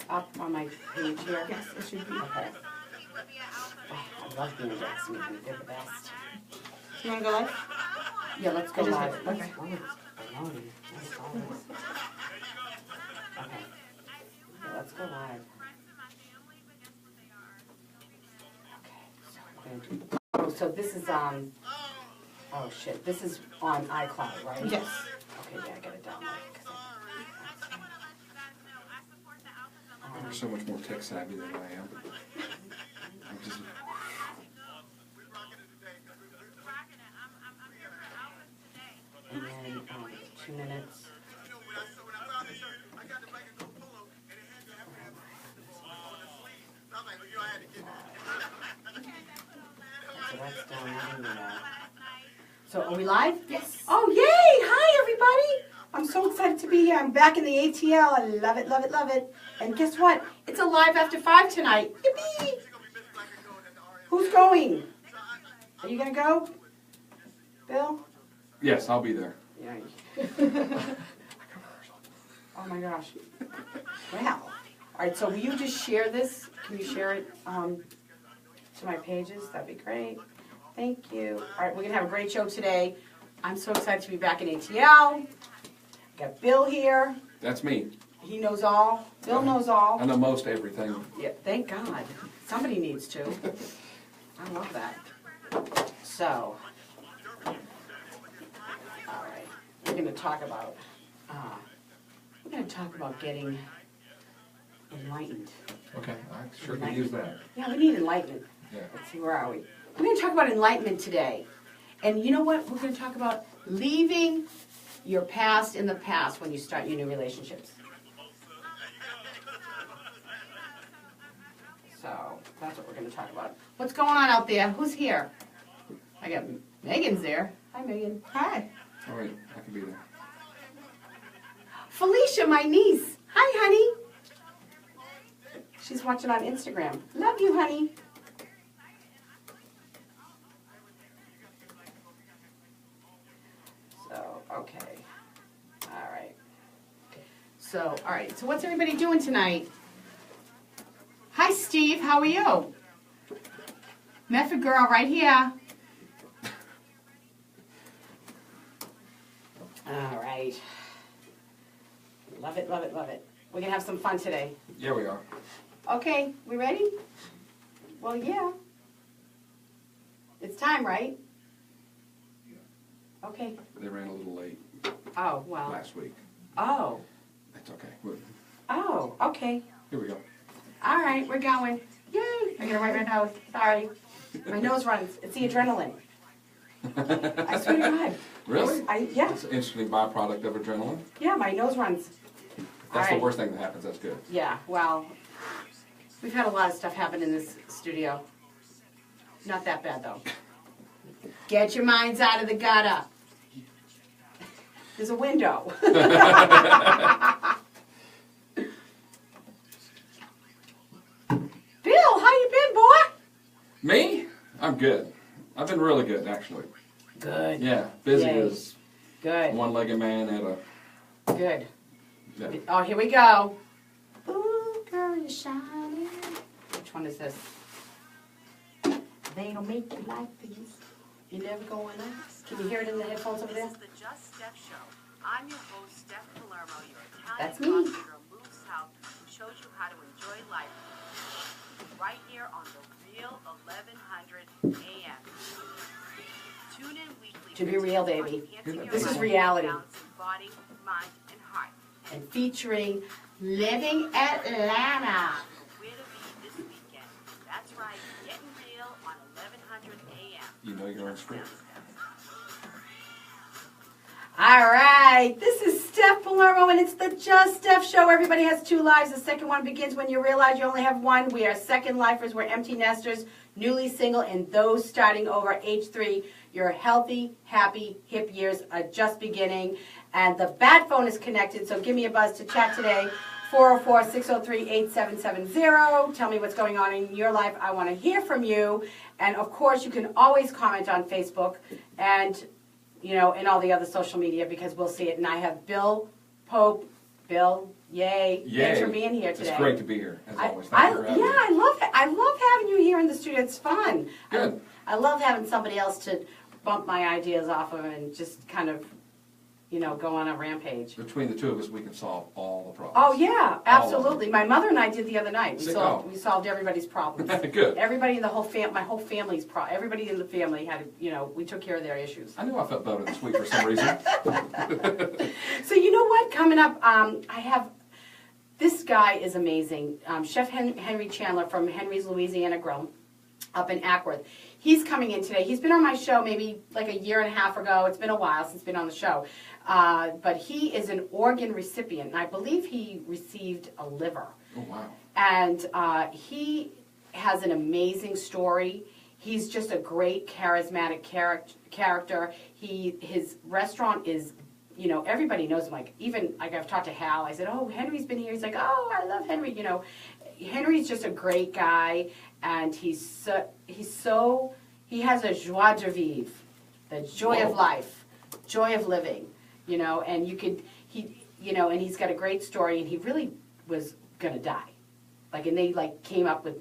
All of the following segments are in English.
up on my page here? Yes, it should be. Okay. Oh, I love being a guest meeting. They're the best. You want to go live? Yeah, let's go I just live. did. Let's Okay. go live. Baloney. That's always. Okay. Yeah, let's go live. Okay. So we're gonna do. Oh, so this is on. Oh shit. This is on iCloud, right? Yes. Okay. Yeah, I got it downloaded. You're so much more tech savvy than I am. I'm just, And then 2 minutes. So that's done. I can do that. So are we live? Yes. Oh, yay! Hi, everybody! I'm so excited to be here. I'm back in the ATL. I love it, love it, love it. And guess what? It's a live after 5 tonight. Yippee! Who's going? Are you going to go? Bill? yes, I'll be there. Yeah. Oh my gosh. Wow. All right, so will you just share this? Can you share it to my pages? That'd be great. Thank you. All right, we're going to have a great show today. I'm so excited to be back in ATL. Got Bill here. That's me. He knows all. Bill knows all. I know most everything. Yeah, thank God. Somebody needs to. I love that. So, all right, we're going to talk about getting enlightened. Okay, I sure can use that. Yeah, we need enlightenment. Yeah. Let's see, where are we? We're going to talk about enlightenment today. And you know what? We're going to talk about leaving your past in the past when you start your new relationships. So that's what we're going to talk about. What's going on out there? Who's here? I got Megan's there. Hi, Megan. Hi. All right, I can be there. Felicia, my niece. Hi, honey. She's watching on Instagram. Love you, honey. So, okay. All right. So, all right. So what's everybody doing tonight? Hi, Steve. How are you? Method girl right here. All right. Love it, love it, love it. We're going to have some fun today. Yeah, we are. Okay, we ready? Well, yeah. It's time, right? Okay. They ran a little late Oh, well. last week. Oh. That's okay. Well, Oh, okay. here we go. All right, we're going. Yay! I gotta write my nose. Sorry. My nose runs. It's the adrenaline. I swear to God. Really? Yeah. It's an interesting byproduct of adrenaline. Yeah, my nose runs. That's All the right. worst thing that happens. That's good. Yeah, well, we've had a lot of stuff happen in this studio. Not that bad, though. Get your minds out of the gutter. There's a window. Bill, how you been, boy? Me? I'm good. I've been really good, actually. Good. Yeah, busy Yay. as Good. one-legged man at a... Good. Yeah. Oh, here we go. Ooh, girl, you're shining. Which one is this? They don't make you like these. You never go in there? Can you hear it in the headphones over there? This is the Just Steph Show. I'm your host, Steph Palermo, your That's Italian me. coffee girl moved south who shows you how to enjoy life right here on the Real 1100 AM. Tune in weekly. To be real, baby. for enhancing your This is life, reality. balancing body, mind, and heart. And featuring Living Atlanta. Where to be this weekend? That's right, Getting Real on 1100 AM. You know you're on script. All right, this is Steph Palermo, and it's the Just Steph Show. Everybody has two lives. The second one begins when you realize you only have one. We are second lifers. We're empty nesters, newly single, and those starting over age 3. Your healthy, happy, hip years are just beginning. And the bat phone is connected, so give me a buzz to chat today. 404-603-8770. Tell me what's going on in your life. I want to hear from you. And, of course, you can always comment on Facebook and, you know, and all the other social media because we'll see it. And I have Bill Pope. Bill, Yay. Yay. Thanks for being here today. It's great to be here, as always. I Thank you for having me. I love it. I love having you here in the studio. It's fun. Good. I love having somebody else to bump my ideas off of and just kind of, go on a rampage. Between the two of us, we can solve all the problems. Oh yeah, All of absolutely. My mother and I did the other night. Oh. We solved everybody's problems. Good. Everybody in the whole my whole family's everybody in the family had, we took care of their issues. I knew I felt better this week for some reason. So you know what? Coming up, I have. This guy is amazing. Chef Henry Chandler from Henry's Louisiana Grill up in Ackworth. He's coming in today. He's been on my show maybe like a year and a half ago. It's been a while since he's been on the show. But he is an organ recipient, and I believe he received a liver. Oh, wow. And he has an amazing story. He's just a great charismatic character. His restaurant is, everybody knows him. I've talked to Hal. I said, "Oh, Henry's been here." He's like, "Oh, I love Henry." Henry's just a great guy, and he has a joie de vivre, the joy of life, joy of living, and and he's got a great story, and he really was gonna die. And they came up with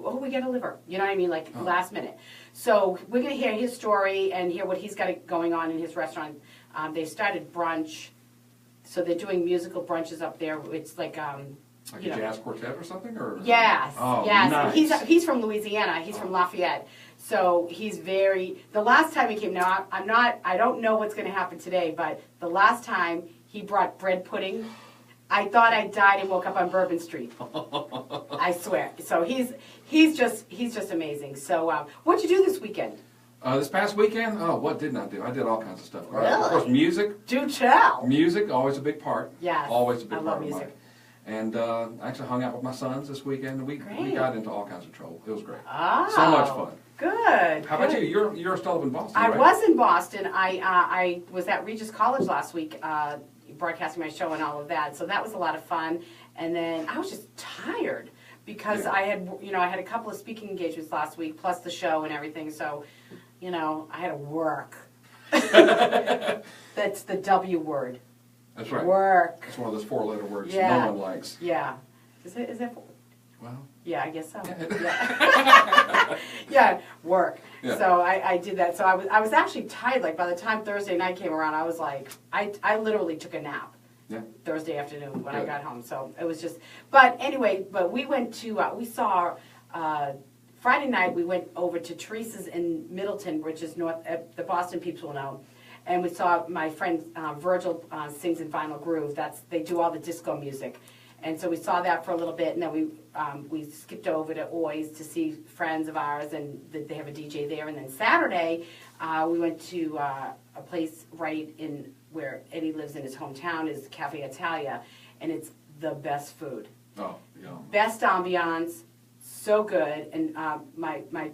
oh, we got a liver, you know what I mean, last minute. So we're gonna hear his story and hear what he's got going on in his restaurant. They started brunch, so they're doing musical brunches up there. It's like a jazz quartet or something, or? Yes, Oh, yes. nice. He's from Louisiana. He's from Lafayette. So he's the last time he came, now I don't know what's going to happen today, but the last time he brought bread pudding, I thought I died and woke up on Bourbon Street. I swear. So he's just amazing. So what'd you do this weekend? This past weekend, what didn't I do? I did all kinds of stuff. Really? Of course, music. Do tell. Music, always a big part. Yes. Always a big I part love of music. mine. And I actually hung out with my sons this weekend, and we Great. got into all kinds of trouble. It was great. Oh, So much fun. Good. How about good. you? You're still up in Boston, I right? was in Boston. I was at Regis College last week, broadcasting my show and all of that. So that was a lot of fun. And then I was just tired because Yeah. I had a couple of speaking engagements last week, plus the show and everything. So, I had to work. That's the W word. That's right. Work. It's one of those four-letter words Yeah. no one likes. Yeah. Is that? Well, Yeah, I guess so. Yeah. Yeah, yeah, work. Yeah. So I did that. So I was actually tired. By the time Thursday night came around, I was I literally took a nap. Yeah. Thursday afternoon when I Good. got home. So it was just. But anyway, we went to we saw. Friday night we went over to Teresa's in Middleton, which is north. The Boston peeps will know. And we saw my friend Virgil sings in Final Groove. They do all the disco music. And so we saw that for a little bit, and then we skipped over to Oys to see friends of ours, and they have a DJ there. And then Saturday, we went to a place right in where Eddie lives in his hometown, is Cafe Italia, and it's the best food. Oh, yeah. Best ambiance, so good. And my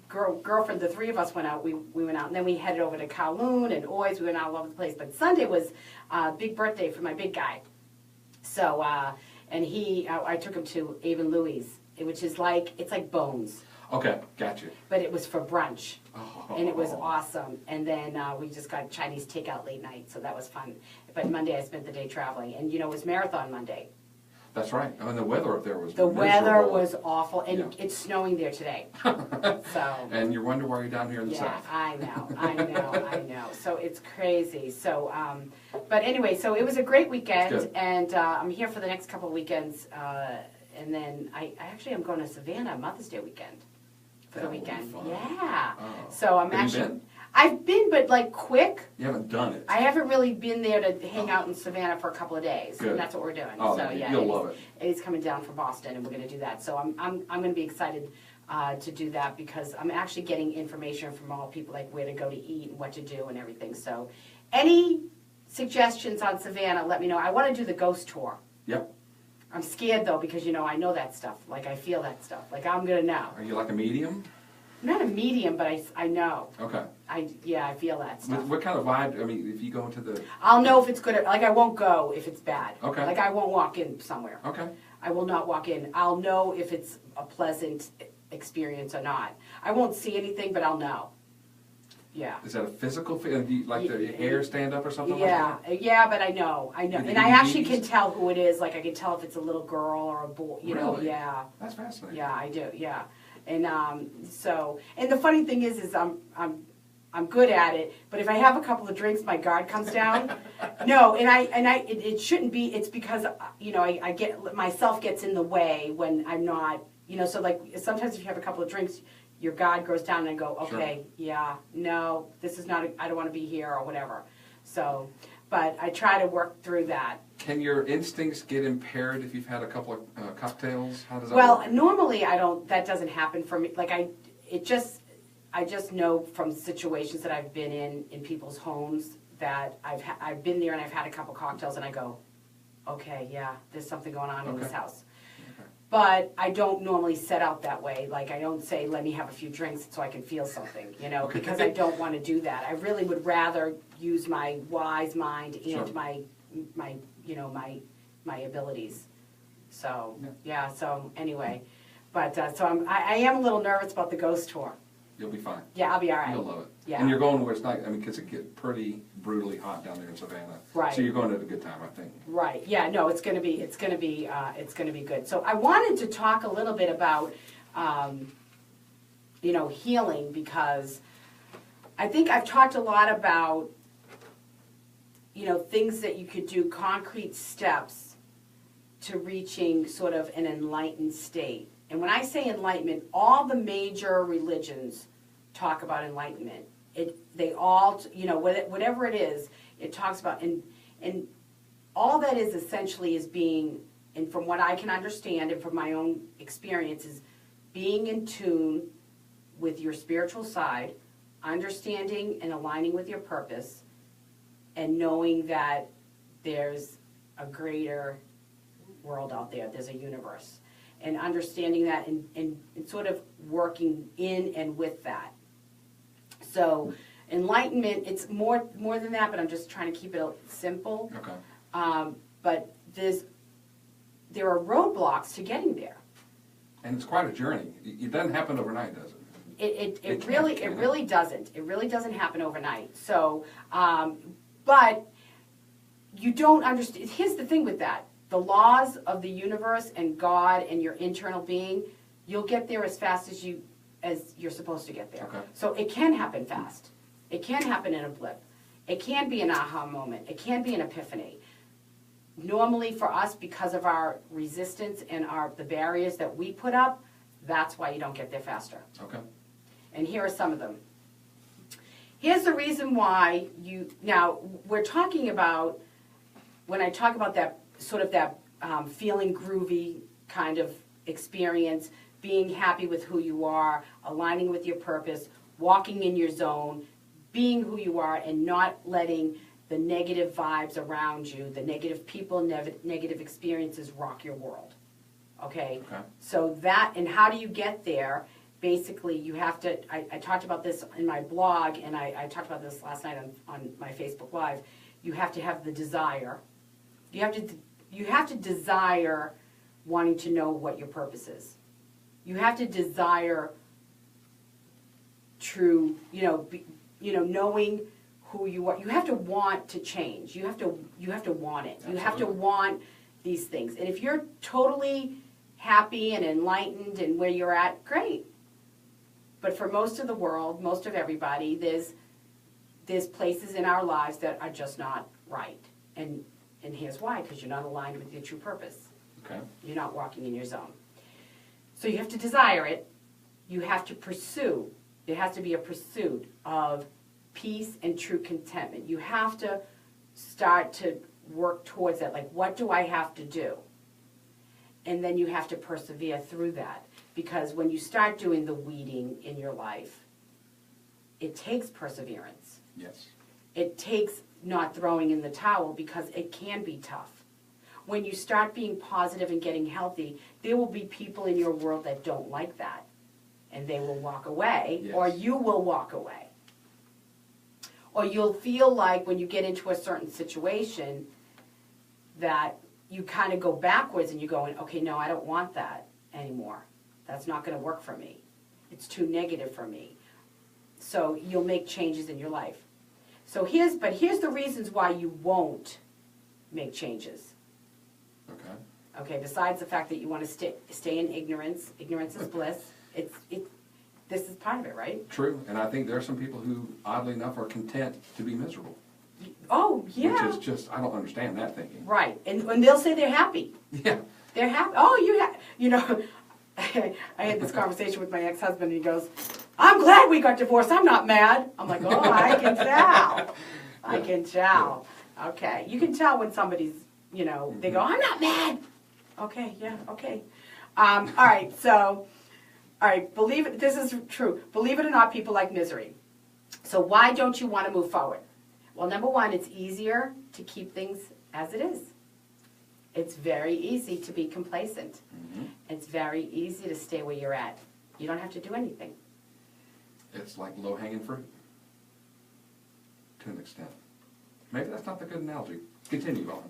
girlfriend, the three of us went out. We went out, and then we headed over to Kowloon and Oys. We went out all over the place. But Sunday was a big birthday for my big guy. So, and I took him to Avon Louis, which is it's like Bones. Okay, got you. But it was for brunch, Oh. and it was awesome. And then we just got Chinese takeout late night, so that was fun. But Monday I spent the day traveling, and it was Marathon Monday. That's right. I mean, the weather up there was The weather miserable. was awful, and Yeah. it's snowing there today. So. And you wonder why you're down here in the Yeah, south. I know. So it's crazy. So, but anyway, so it was a great weekend, Good. and I'm here for the next couple of weekends, and then I actually am going to Savannah Mother's Day weekend for the That will be weekend. fun. Yeah. Oh. So I'm Have you actually. been? I've been, but quick. You haven't done it. I haven't really been there to hang out in Savannah for a couple of days, Good. and that's what we're doing. Oh, so yeah, you'll love it. Eddie's coming down from Boston, and we're going to do that. So I'm going to be excited to do that because I'm actually getting information from all people where to go to eat and what to do and everything. So, any suggestions on Savannah? Let me know. I want to do the ghost tour. Yep. I'm scared though because I know that stuff. I feel that stuff. I'm going to know. Are you like a medium? I'm not a medium, but I know. Okay. I feel that stuff. What kind of vibe? I mean, if you go into the. I'll know if it's good or, I won't go if it's bad. Okay. I won't walk in somewhere. Okay. I will not walk in. I'll know if it's a pleasant experience or not. I won't see anything, but I'll know. Yeah. Is that a physical feeling? Do you, like the hair stand up or something like Yeah, that? yeah, but I know, You and think I actually heebie-jeebies? can tell who it is. Like I can tell if it's a little girl or a boy. You know, Really? yeah, That's fascinating. yeah, I do, yeah, and so, and the funny thing is I'm good at it. But if I have a couple of drinks, my guard comes down. No, it shouldn't be. It's because I get myself gets in the way when I'm not. So like sometimes if you have a couple of drinks, your guard goes down and I go, okay, yeah, no, this is not, I don't want to be here or whatever. So, but I try to work through that. Can your instincts get impaired if you've had a couple of cocktails? How does that Well, work? normally that doesn't happen for me. Like I just know from situations that I've been in people's homes that I've been there and I've had a couple cocktails and I go, okay, yeah, there's something going on in this house. But I don't normally set out that way. Like I don't say, let me have a few drinks so I can feel something, because I don't want to do that. I really would rather use my wise mind and Sure. my abilities. So, yeah, so anyway. But, so I am a little nervous about the ghost tour. You'll be fine. Yeah, I'll be all right. You'll love it. Yeah. And you're going where it's not, because it gets pretty brutally hot down there in Savannah. Right. So you're going at a good time, I think. Right. Yeah. No, it's gonna be good. So I wanted to talk a little bit about, healing, because I think I've talked a lot about, things that you could do, concrete steps to reaching sort of an enlightened state. And when I say enlightenment, all the major religions talk about enlightenment. They all, whatever it is, it talks about, and all that is essentially is being, and from what I can understand and from my own experience, is being in tune with your spiritual side, understanding and aligning with your purpose, and knowing that there's a greater world out there, there's a universe. And understanding that and sort of working in and with that. So enlightenment, it's more than that, but I'm just trying to keep it simple. Okay. But there are roadblocks to getting there. And it's quite a journey. It doesn't happen overnight, does it? It really doesn't. It really doesn't happen overnight. So, but you don't understand. Here's the thing with that. The laws of the universe and God and your internal being, you'll get there as fast as you're supposed to get there. Okay. So it can happen fast. It can happen in a blip. It can be an aha moment. It can be an epiphany. Normally for us, because of our resistance and the barriers that we put up, that's why you don't get there faster. Okay. And here are some of them. Here's the reason why now we're talking about, when I talk about that, sort of that feeling groovy kind of experience, being happy with who you are, aligning with your purpose, walking in your zone, being who you are, and not letting the negative vibes around you, the negative people, negative experiences rock your world. Okay? So that, and how do you get there? Basically, you have to, I talked about this in my blog, and I talked about this last night on my Facebook Live. You have to have the desire. You have to desire wanting to know what your purpose is. You have to desire true, knowing who you are. You have to want to change. You have to want it. Absolutely. You have to want these things. And if you're totally happy and enlightened and where you're at, great. But for most of the world, most of everybody, there's places in our lives that are just not right. And here's why, because you're not aligned with your true purpose. Okay. You're not walking in your zone. So you have to desire it. You have to pursue. There has to be a pursuit of peace and true contentment. You have to start to work towards that. Like, what do I have to do? And then you have to persevere through that. Because when you start doing the weeding in your life, it takes perseverance. Yes. It takes not throwing in the towel, because it can be tough. When you start being positive and getting healthy, there will be people in your world that don't like that. And they will walk away, Yes. or you will walk away. Or you'll feel like when you get into a certain situation that you kind of go backwards and you're going, okay, no, I don't want that anymore. That's not going to work for me. It's too negative for me. So you'll make changes in your life. So here's the reasons why you won't make changes. Okay. Okay, besides the fact that you want to stay in ignorance. Ignorance is bliss. This is part of it, right? True, and I think there are some people who, oddly enough, are content to be miserable. Oh, yeah. Which is just, I don't understand that thinking. Right, and they'll say they're happy. Yeah. They're happy. Oh, you know, I had this conversation with my ex-husband, and he goes, "I'm glad we got divorced. I'm not mad." I'm like, "Oh, I can tell. I can tell." Okay, you can tell when somebody's, you know, they go, "I'm not mad." Okay, yeah, okay. All right, so, all right, this is true. Believe it or not, people like misery. So why don't you want to move forward? Well, number one, it's easier to keep things as it is. It's very easy to be complacent. Mm-hmm. It's very easy to stay where you're at. You don't have to do anything. It's like low-hanging fruit, to an extent. Maybe that's not the good analogy. Continue on.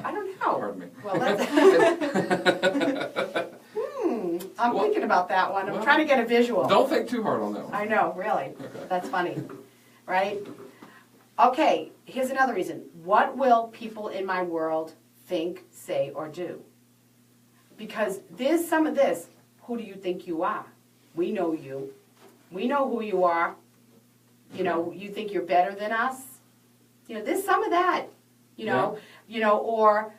I don't know. Pardon me. Well, I'm thinking about that one. I'm trying to get a visual. Don't think too hard on that one. I know, really. Okay. That's funny, right? Okay, here's another reason. What will people in my world think, say, or do? Because there's some of this. Who do you think you are? We know you. We know who you are. You know, you think you're better than us. You know, there's some of that. Or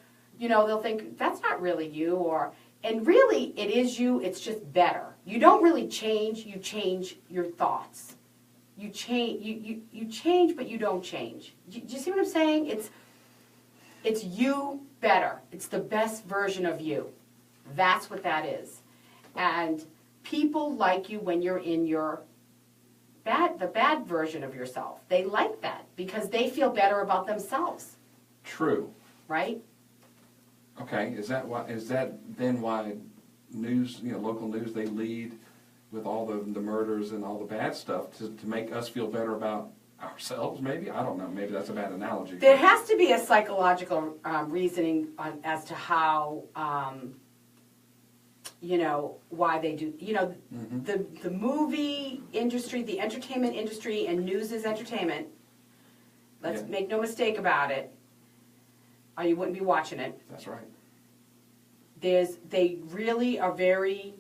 they'll think that's not really you, and really it is you. It's just better. You don't really change. You change your thoughts. You change. You change, but you don't change. Do you see what I'm saying? It's you better. It's the best version of you. That's what that is. And people like you when you're in the bad version of yourself. They like that because they feel better about themselves. True. Right? Okay, is that then why news, local news, they lead with all the murders and all the bad stuff to make us feel better about ourselves, maybe? I don't know, maybe that's a bad analogy. There has to be a psychological reasoning as to how, why they do, the movie industry, the entertainment industry, and news is entertainment. Let's make no mistake about it. Or you wouldn't be watching it. That's right. They really are very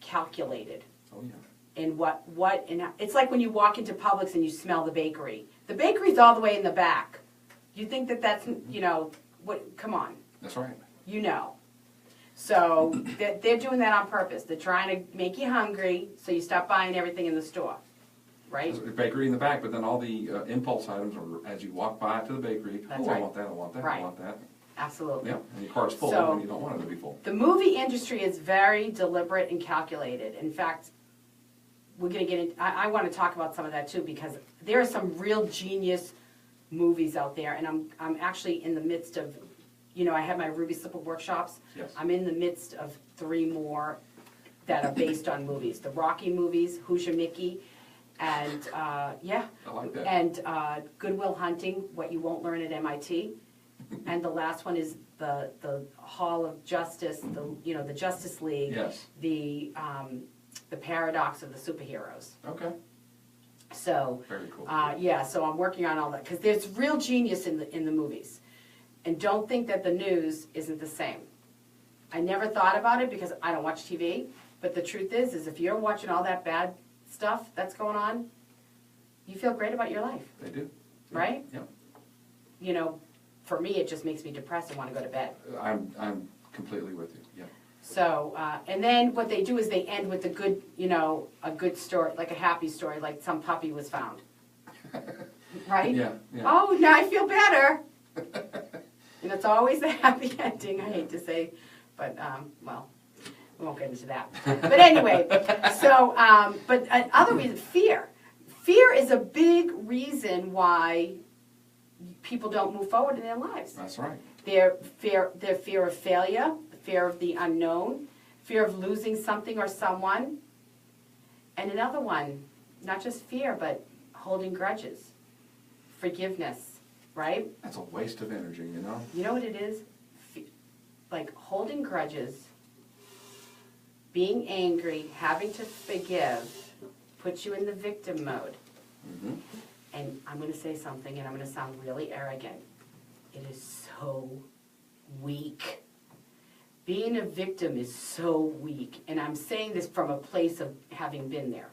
calculated. Oh, yeah. In it's like when you walk into Publix and you smell the bakery. The bakery's all the way in the back. You think that's, come on. That's right. So they're doing that on purpose. They're trying to make you hungry so you stop buying everything in the store. Right? There's a bakery in the back, but then all the impulse items are as you walk by to the bakery. That's I right. want that, I want that, Right. I want that. Absolutely. Yeah, and your cart's full So- and you don't want it to be full. The movie industry is very deliberate and calculated. In fact, we're going to get into, I want to talk about some of that too, because there are some real genius movies out there, and I'm actually in the midst of, I have my Ruby Slipper workshops. Yes. I'm in the midst of 3 more that are based on movies. The Rocky movies, Who's Your Mickey, and I like that. and Good Will Hunting, What You Won't Learn at MIT. And the last one is the Hall of Justice, the Justice League, Yes. the paradox of the superheroes. Okay. So, Very cool. so I'm working on all that because there's real genius in the movies, and don't think that the news isn't the same. I never thought about it because I don't watch TV, but the truth is if you're watching all that bad stuff that's going on, you feel great about your life, They do. right? Yeah. For me, it just makes me depressed and want to go to bed. I'm completely with you. Yeah. So, and then what they do is they end with a good story, like a happy story, like some puppy was found. Right? Yeah. Oh, now I feel better. And it's always a happy ending, I hate to say, but, we won't get into that. But anyway, so, but another reason, fear. Fear is a big reason why people don't move forward in their lives. That's right. Their fear of failure, fear of the unknown, fear of losing something or someone. And another one, not just fear, but holding grudges, forgiveness, right? That's a waste of energy, You know what it is? Like holding grudges, being angry, having to forgive, puts you in the victim mode. Mhm. And I'm going to say something, and I'm going to sound really arrogant. It is so weak. Being a victim is so weak. And I'm saying this from a place of having been there.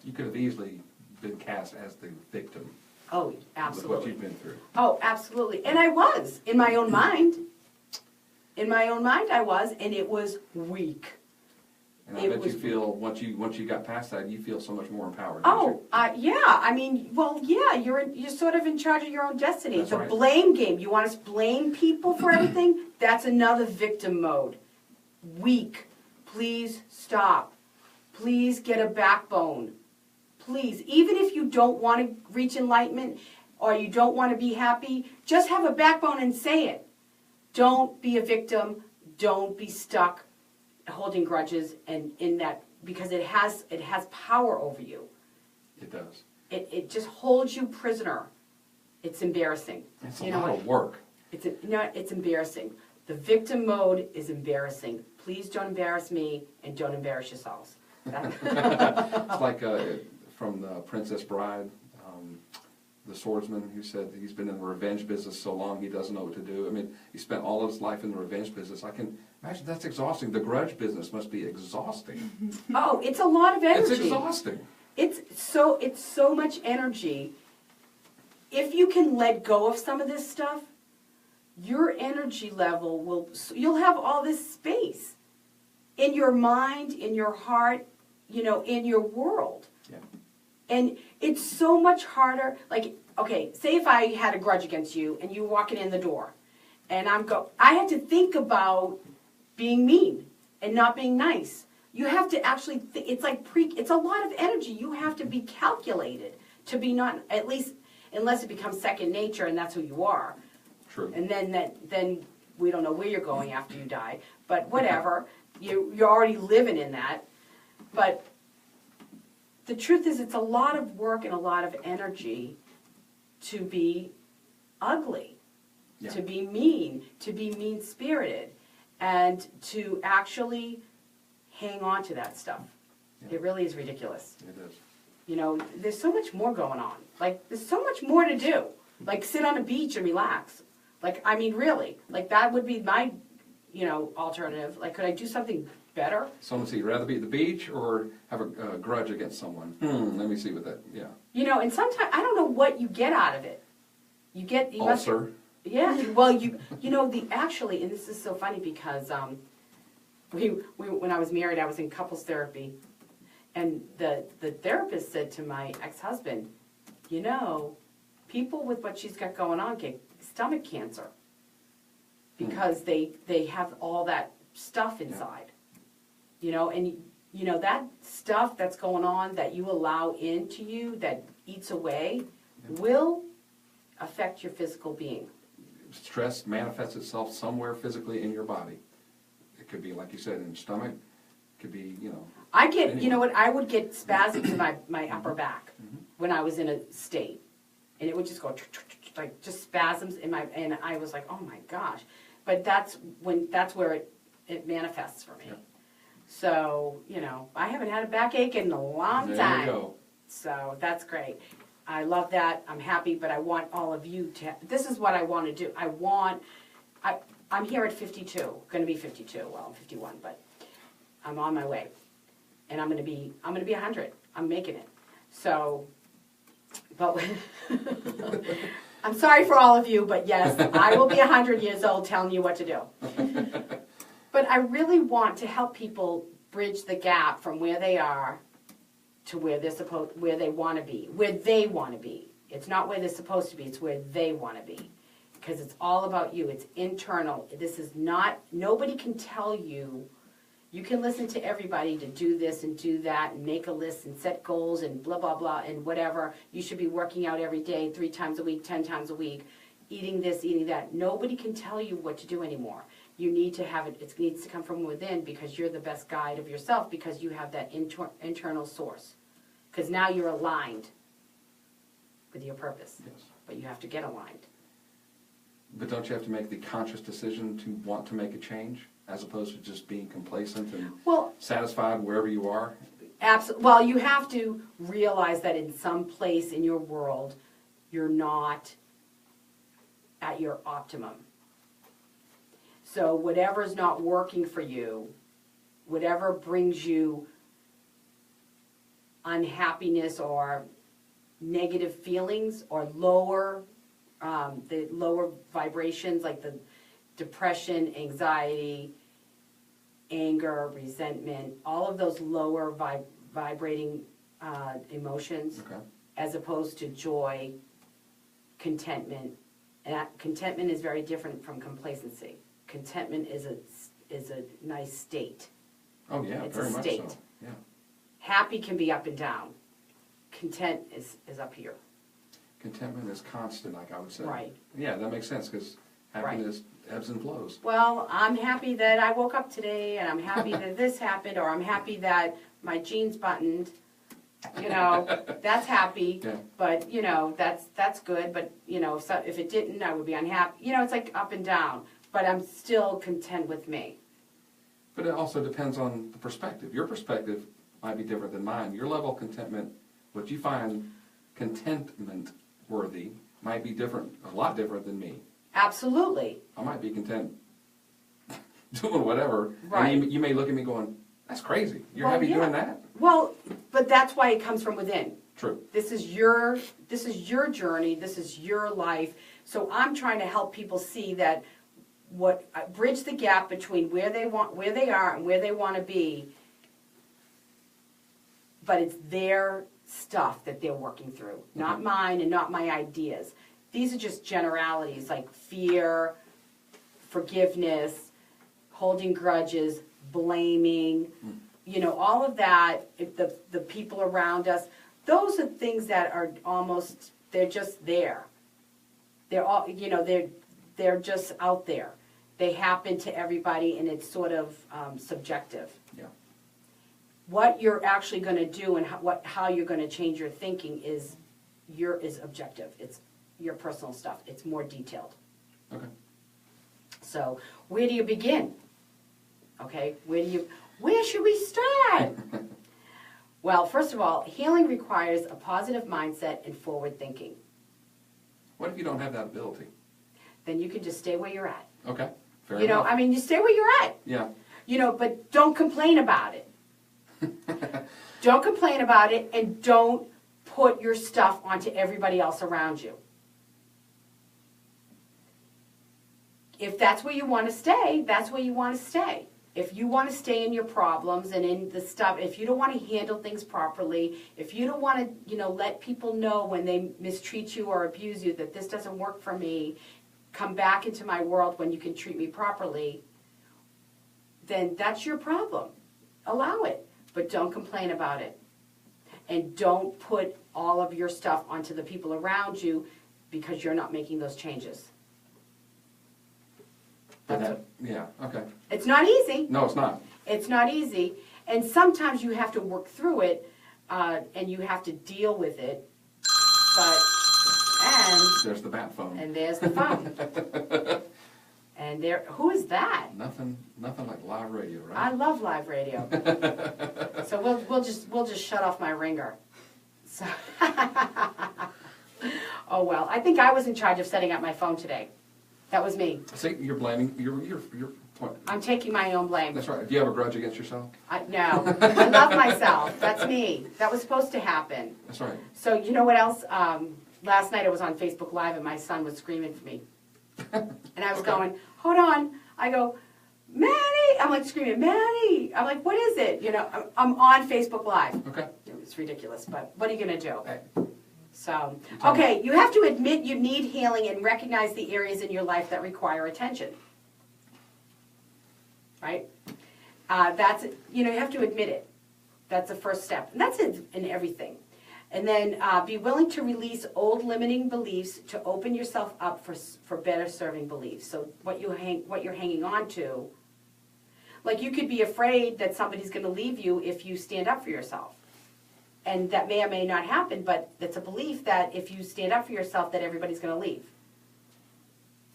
You could have easily been cast as the victim Oh, with what absolutely. you've been through. Oh, absolutely. And I was, in my own mind. In my own mind I was, and it was weak. And I It bet you was- feel, once you got past that, you feel so much more empowered. don't Oh, yeah. I mean, well, yeah. You're sort of in charge of your own destiny. That's The right. blame game. You want to blame people for everything? That's another victim mode. Weak. Please stop. Please get a backbone. Please, even if you don't want to reach enlightenment or you don't want to be happy, just have a backbone and say it. Don't be a victim. Don't be stuck holding grudges and in that, because it has power over you. It does. It just holds you prisoner. It's embarrassing. It's a You know lot what? of work. It's embarrassing. The victim mode is embarrassing. Please don't embarrass me and don't embarrass yourselves. It's like from the Princess Bride, the swordsman who said he's been in the revenge business so long he doesn't know what to do. I mean, he spent all of his life in the revenge business. I can imagine that's exhausting. The grudge business must be exhausting. Oh, it's a lot of energy. It's exhausting. It's so much energy. If you can let go of some of this stuff, your energy level you'll have all this space in your mind, in your heart, in your world. Yeah. And it's so much harder. Like, okay, say if I had a grudge against you and you walking in the door, and I had to think about being mean and not being nice. You have to actually, it's a lot of energy. You have to be calculated to be not, at least, unless it becomes second nature and that's who you are. True. And then we don't know where you're going after you die. But whatever, you're already living in that. But the truth is, it's a lot of work and a lot of energy to be ugly, Yeah. to be mean-spirited, and to actually hang on to that stuff. Yeah. It really is ridiculous. It is. There's so much more going on. Like, there's so much more to do. Like, sit on a beach and relax. Like, I mean, really. Like, that would be my, alternative. Like, could I do something better? Someone say, you'd rather be at the beach or have a grudge against someone? Let me see what that, yeah. And sometimes, I don't know what you get out of it. You must- Ulcer. Yeah, well, actually, and this is so funny because when I was married, I was in couples therapy, and the therapist said to my ex-husband, people with what she's got going on get stomach cancer because they have all that stuff inside, and that stuff that's going on that you allow into you that eats away will affect your physical being. Stress manifests itself somewhere physically in your body. It could be, like you said, in your stomach. It could be, I get, Anyway. I would get spasms in my upper back when I was in a state. And it would just go, like, just spasms and I was like, oh my gosh. But that's where it manifests for me. Yeah. So, I haven't had a backache in a long There time. you go. So that's great. I love that. I'm happy, but I want all of you to, this is what I want to do. I'm here at 52, going to be 52, well, I'm 51, but I'm on my way. And I'm going to be 100. I'm making it. So, but I'm sorry for all of you, but yes, I will be 100 years old telling you what to do. But I really want to help people bridge the gap from where they are to where they want to be. It's not where they're supposed to be, it's where they want to be. Because it's all about you, it's internal. This is not, nobody can tell you. You can listen to everybody to do this and do that and make a list and set goals and blah, blah, blah, and whatever. You should be working out every day, 3 times a week, 10 times a week, eating this, eating that. Nobody can tell you what to do anymore. You need to have it needs to come from within because you're the best guide of yourself because you have that internal source. Because now you're aligned with your purpose. Yes. But you have to get aligned. But don't you have to make the conscious decision to want to make a change as opposed to just being complacent and Well, satisfied wherever you are? Absolutely. Well, you have to realize that in some place in your world, you're not at your optimum. So whatever's not working for you, whatever brings you unhappiness or negative feelings or the lower vibrations like the depression, anxiety, anger, resentment, all of those lower vibrating emotions, Okay. as opposed to joy, contentment. And contentment is very different from complacency. Contentment is a nice state. Oh, yeah, It's very a much state. so. Yeah. Happy can be up and down. Content is up here. Contentment is constant, like I would say. Right. Yeah, that makes sense, because happiness ebbs and flows. Well, I'm happy that I woke up today, and I'm happy that this happened, or I'm happy that my jeans buttoned. That's happy. Yeah. But that's good. But if it didn't, I would be unhappy. It's like up and down. But I'm still content with me. But it also depends on the perspective. Your perspective might be different than mine. Your level of contentment, what you find contentment worthy, might be different, a lot different than me. Absolutely. I might be content doing whatever, Right. and you may look at me going, "That's crazy. You're Well, happy yeah. doing that?" Well, but that's why it comes from within. True. This is your journey. This is your life. So I'm trying to help people see that bridge the gap between where they are and where they want to be. But it's their stuff that they're working through, not mine and not my ideas. These are just generalities like fear, forgiveness, holding grudges, blaming, all of that, the people around us. Those are things that are they're just there. They're all, they're just out there. They happen to everybody, and it's sort of subjective. Yeah. What you're actually going to do and how you're going to change your thinking is objective. It's your personal stuff. It's more detailed. Okay. So where do you begin? Okay, where should we start? Well, first of all, healing requires a positive mindset and forward thinking. What if you don't have that ability? Then you can just stay where you're at. Okay. Fair enough. You stay where you're at. Yeah. But don't complain about it. Don't complain about it, and don't put your stuff onto everybody else around you. If that's where you want to stay, that's where you want to stay. If you want to stay in your problems and in the stuff, if you don't want to handle things properly, if you don't want to, let people know when they mistreat you or abuse you that this doesn't work for me, come back into my world when you can treat me properly, then that's your problem. Allow it, but don't complain about it. And don't put all of your stuff onto the people around you because you're not making those changes. Yeah, okay. It's not easy. No, it's not. It's not easy. And sometimes you have to work through it, and you have to deal with it. There's the bat phone. And there's the phone. And who is that? Nothing like live radio, right? I love live radio. So we'll just shut off my ringer. So oh well, I think I was in charge of setting up my phone today. That was me. See, you're blaming. You're I'm taking my own blame. That's right. Do you have a grudge against yourself? No, I love myself. That's me. That was supposed to happen. That's right. So you know what else? Last night I was on Facebook Live and my son was screaming for me. And I was going, hold on. I go, Maddie. I'm like screaming, Maddie. I'm like, what is it? I'm on Facebook Live. Okay. It's ridiculous, but what are you going to do? Hey. So, okay, you have to admit you need healing and recognize the areas in your life that require attention. Right? That's, you have to admit it. That's the first step. And that's in everything. And then be willing to release old limiting beliefs to open yourself up for better serving beliefs. So what you're hanging on to, like you could be afraid that somebody's going to leave you if you stand up for yourself. And that may or may not happen, but it's a belief that if you stand up for yourself, that everybody's going to leave.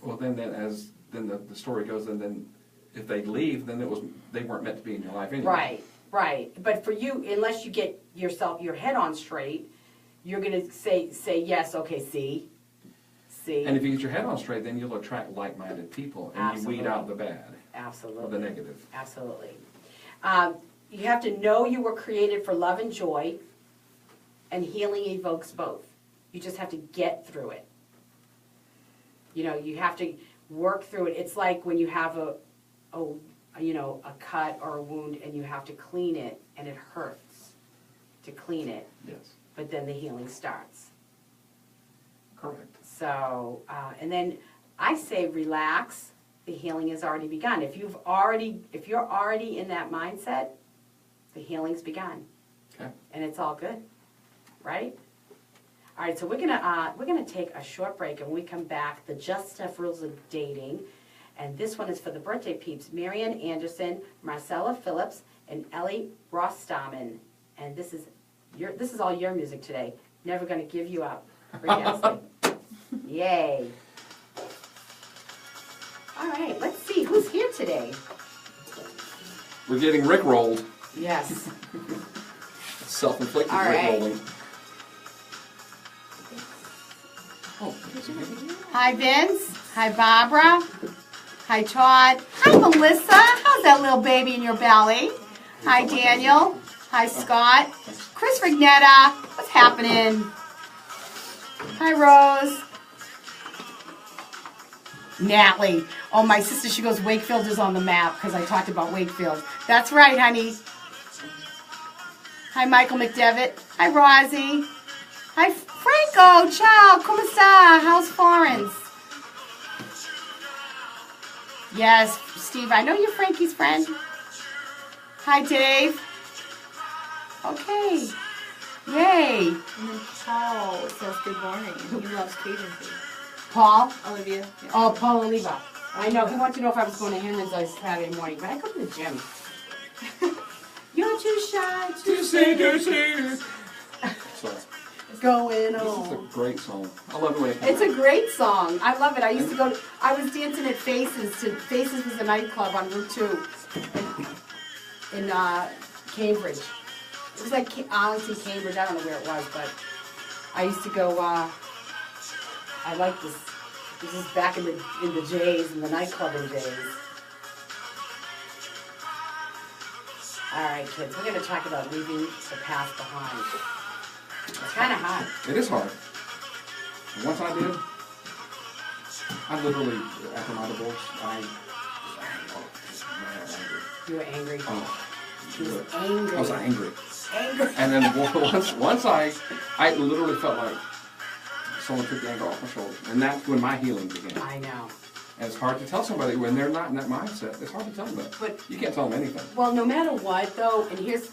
Well, then the story goes, and then if they leave, then they weren't meant to be in your life anyway. Right. Right, but for you, unless you get your head on straight, you're gonna say yes, okay, see. And if you get your head on straight, then you'll attract like-minded people, and you weed out the bad, or Absolutely. the negative. Absolutely. You have to know you were created for love and joy, and healing evokes both. You just have to get through it. You know, you have to work through it. It's like when you have a cut or a wound, and you have to clean it, and it hurts to clean it, Yes, but then the healing starts. correct. So, and then I say relax. The healing has already begun. If you're already in that mindset, the healing's begun, Okay. and it's all good, right? All right, so we're gonna take a short break, and when we come back, the Just Steph rules of dating, and this one is for the birthday peeps: Marianne Anderson, Marcella Phillips, and Ellie Rostaman. And this is all your music today. Never gonna give you up. Rick Astley. Yay. All right, let's see who's here today. We're getting rickrolled. Yes. Self-inflicted All right. rickrolling. Oh, Hi, Vince. Hi, Barbara. Hi, Todd. Hi, Melissa. How's that little baby in your belly? Hi, Daniel. Hi, Scott. Chris Rignetta. What's happening? Hi, Rose. Natalie. Oh, my sister, she goes, Wakefield is on the map because I talked about Wakefield. That's right, honey. Hi, Michael McDevitt. Hi, Rosie. Hi, Franco. Ciao. ¿Cómo está? How's Florence? Yes, Steve, I know you're Frankie's friend. Hi, Dave. Okay. Yay. And then Paul says good morning, and he loves Cajun food. Paul? Olivia. Yeah. Oh, Paul Oliva. I know. He wanted to know if I was going to Henry's on Saturday morning, but I go to the gym. You're too shy to to So, going this is a on. great song. I love the way it It's a great song. I love it. I used to go. I was dancing at Faces. Faces was a nightclub on Route 2 in Cambridge. It was like Arlington, Cambridge. I don't know where it was, but I used to go. I like this. This is back in the J's, in the nightclub in J's. All right, kids. We're going to talk about leaving the past behind. It's kind of hard. It is hard. And once I did, I literally, after my divorce, You were angry. Oh, She was angry. I was angry. Angry. And then once I literally felt like someone took the anger off my shoulders. And that's when my healing began. I know. And it's hard to tell somebody when they're not in that mindset. It's hard to tell them that. But You can't tell them anything. well, no matter what, though, and here's,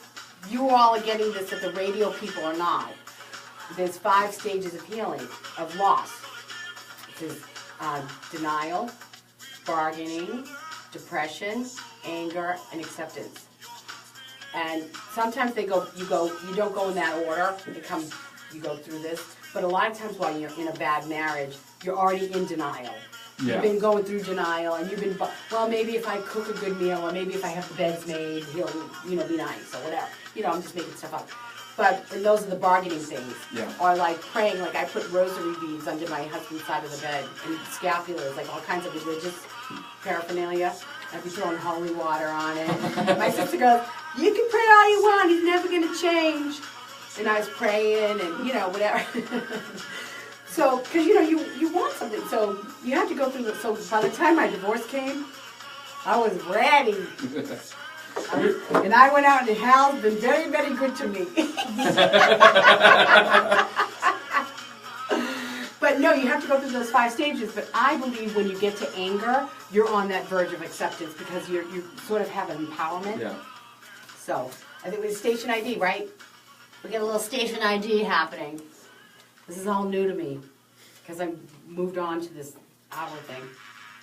you all are getting this, that the radio people are not. There's 5 stages of healing, of loss. There's denial, bargaining, depression, anger, and acceptance. And sometimes you don't go in that order. You go through this. But a lot of times while you're in a bad marriage, you're already in denial. Yeah. You've been going through denial, and you've been, well, maybe if I cook a good meal, or maybe if I have the beds made, he'll, be nice, or whatever. I'm just making stuff up. And those are the bargaining things. Yeah. Or like praying, like I put rosary beads under my husband's side of the bed, and scapulars, like all kinds of religious paraphernalia. I'd be throwing holy water on it. My sister goes, you can pray all you want, he's never going to change. And I was praying, and, whatever. So, because, you want something. So, you have to go through it. So, by the time my divorce came, I was ready. And I went out, and Hal's been very, very good to me. But no, you have to go through those 5 stages. But I believe when you get to anger, you're on that verge of acceptance because you sort of have an empowerment. Yeah. So, I think with station ID, right? We get a little station ID happening. This is all new to me because I moved on to this hour thing.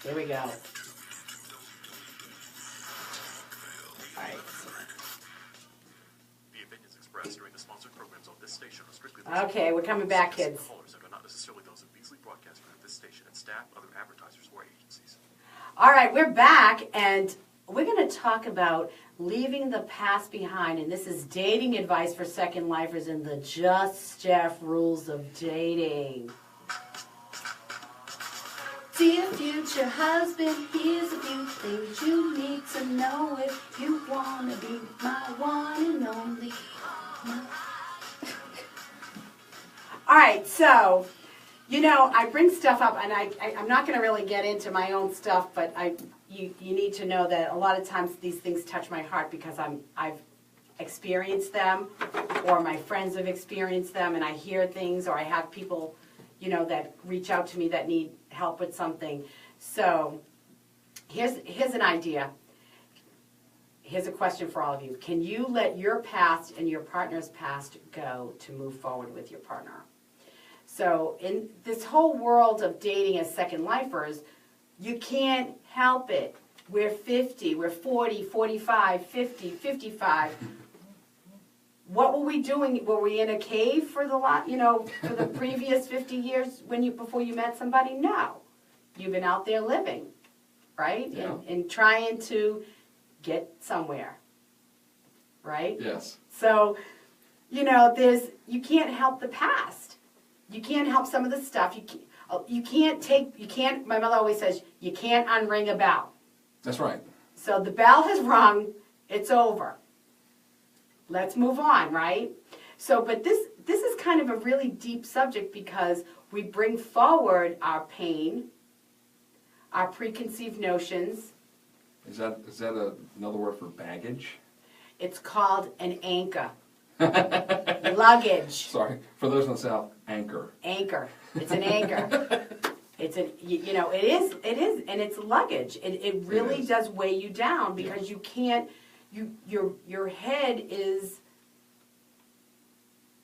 Here we go. All right. The opinions expressed during the sponsored programs on this station are strictly Okay, we're coming back, kids. callers and are not necessarily those of Beasley Broadcast Group, this station, and staff, other advertisers, or agencies. All right, we're back, and we're going to talk about leaving the past behind, and this is dating advice for second lifers in the Just Steph rules of dating. Dear future husband, here's a few things you need to know if you wanna be my one and only. All right, so, I bring stuff up, and I'm not going to really get into my own stuff, but you need to know that a lot of times these things touch my heart because I've experienced them, or my friends have experienced them, and I hear things, or I have people, that reach out to me that need help with something. So, here's an idea. Here's a question for all of you. Can you let your past and your partner's past go to move forward with your partner? So in this whole world of dating as second lifers, you can't help it. We're 50, we're 40, 45, 50, 55. What were we doing? Were we in a cave for for the previous 50 years before you met somebody? No. You've been out there living, right? Yeah. And trying to get somewhere, right? Yes. So, you can't help the past. You can't help some of the stuff. My mother always says, you can't unring a bell. That's right. So the bell has rung, it's over. Let's move on, right? So, but this is kind of a really deep subject because we bring forward our pain, our preconceived notions. Is that another word for baggage? It's called an anchor. Luggage. Sorry, for those in the South, anchor. Anchor. It's an anchor. It is, and it's luggage. It really does weigh you down because you can't, your head is,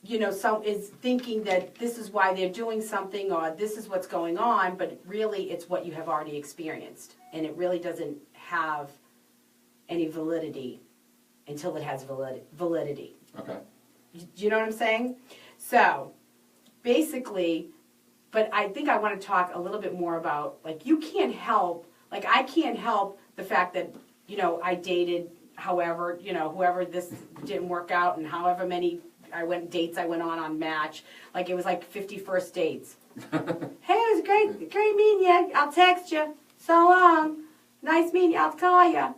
is thinking that this is why they're doing something or this is what's going on, but really it's what you have already experienced. And it really doesn't have any validity until it has validity. Okay. Do you know what I'm saying? So, basically, but I think I want to talk a little bit more about, you can't help, I can't help the fact that, I dated whoever this didn't work out and however many dates I went on Match. It was 50 first dates. Hey, it was great meeting you. I'll text you. So long. Nice meeting you. I'll call you.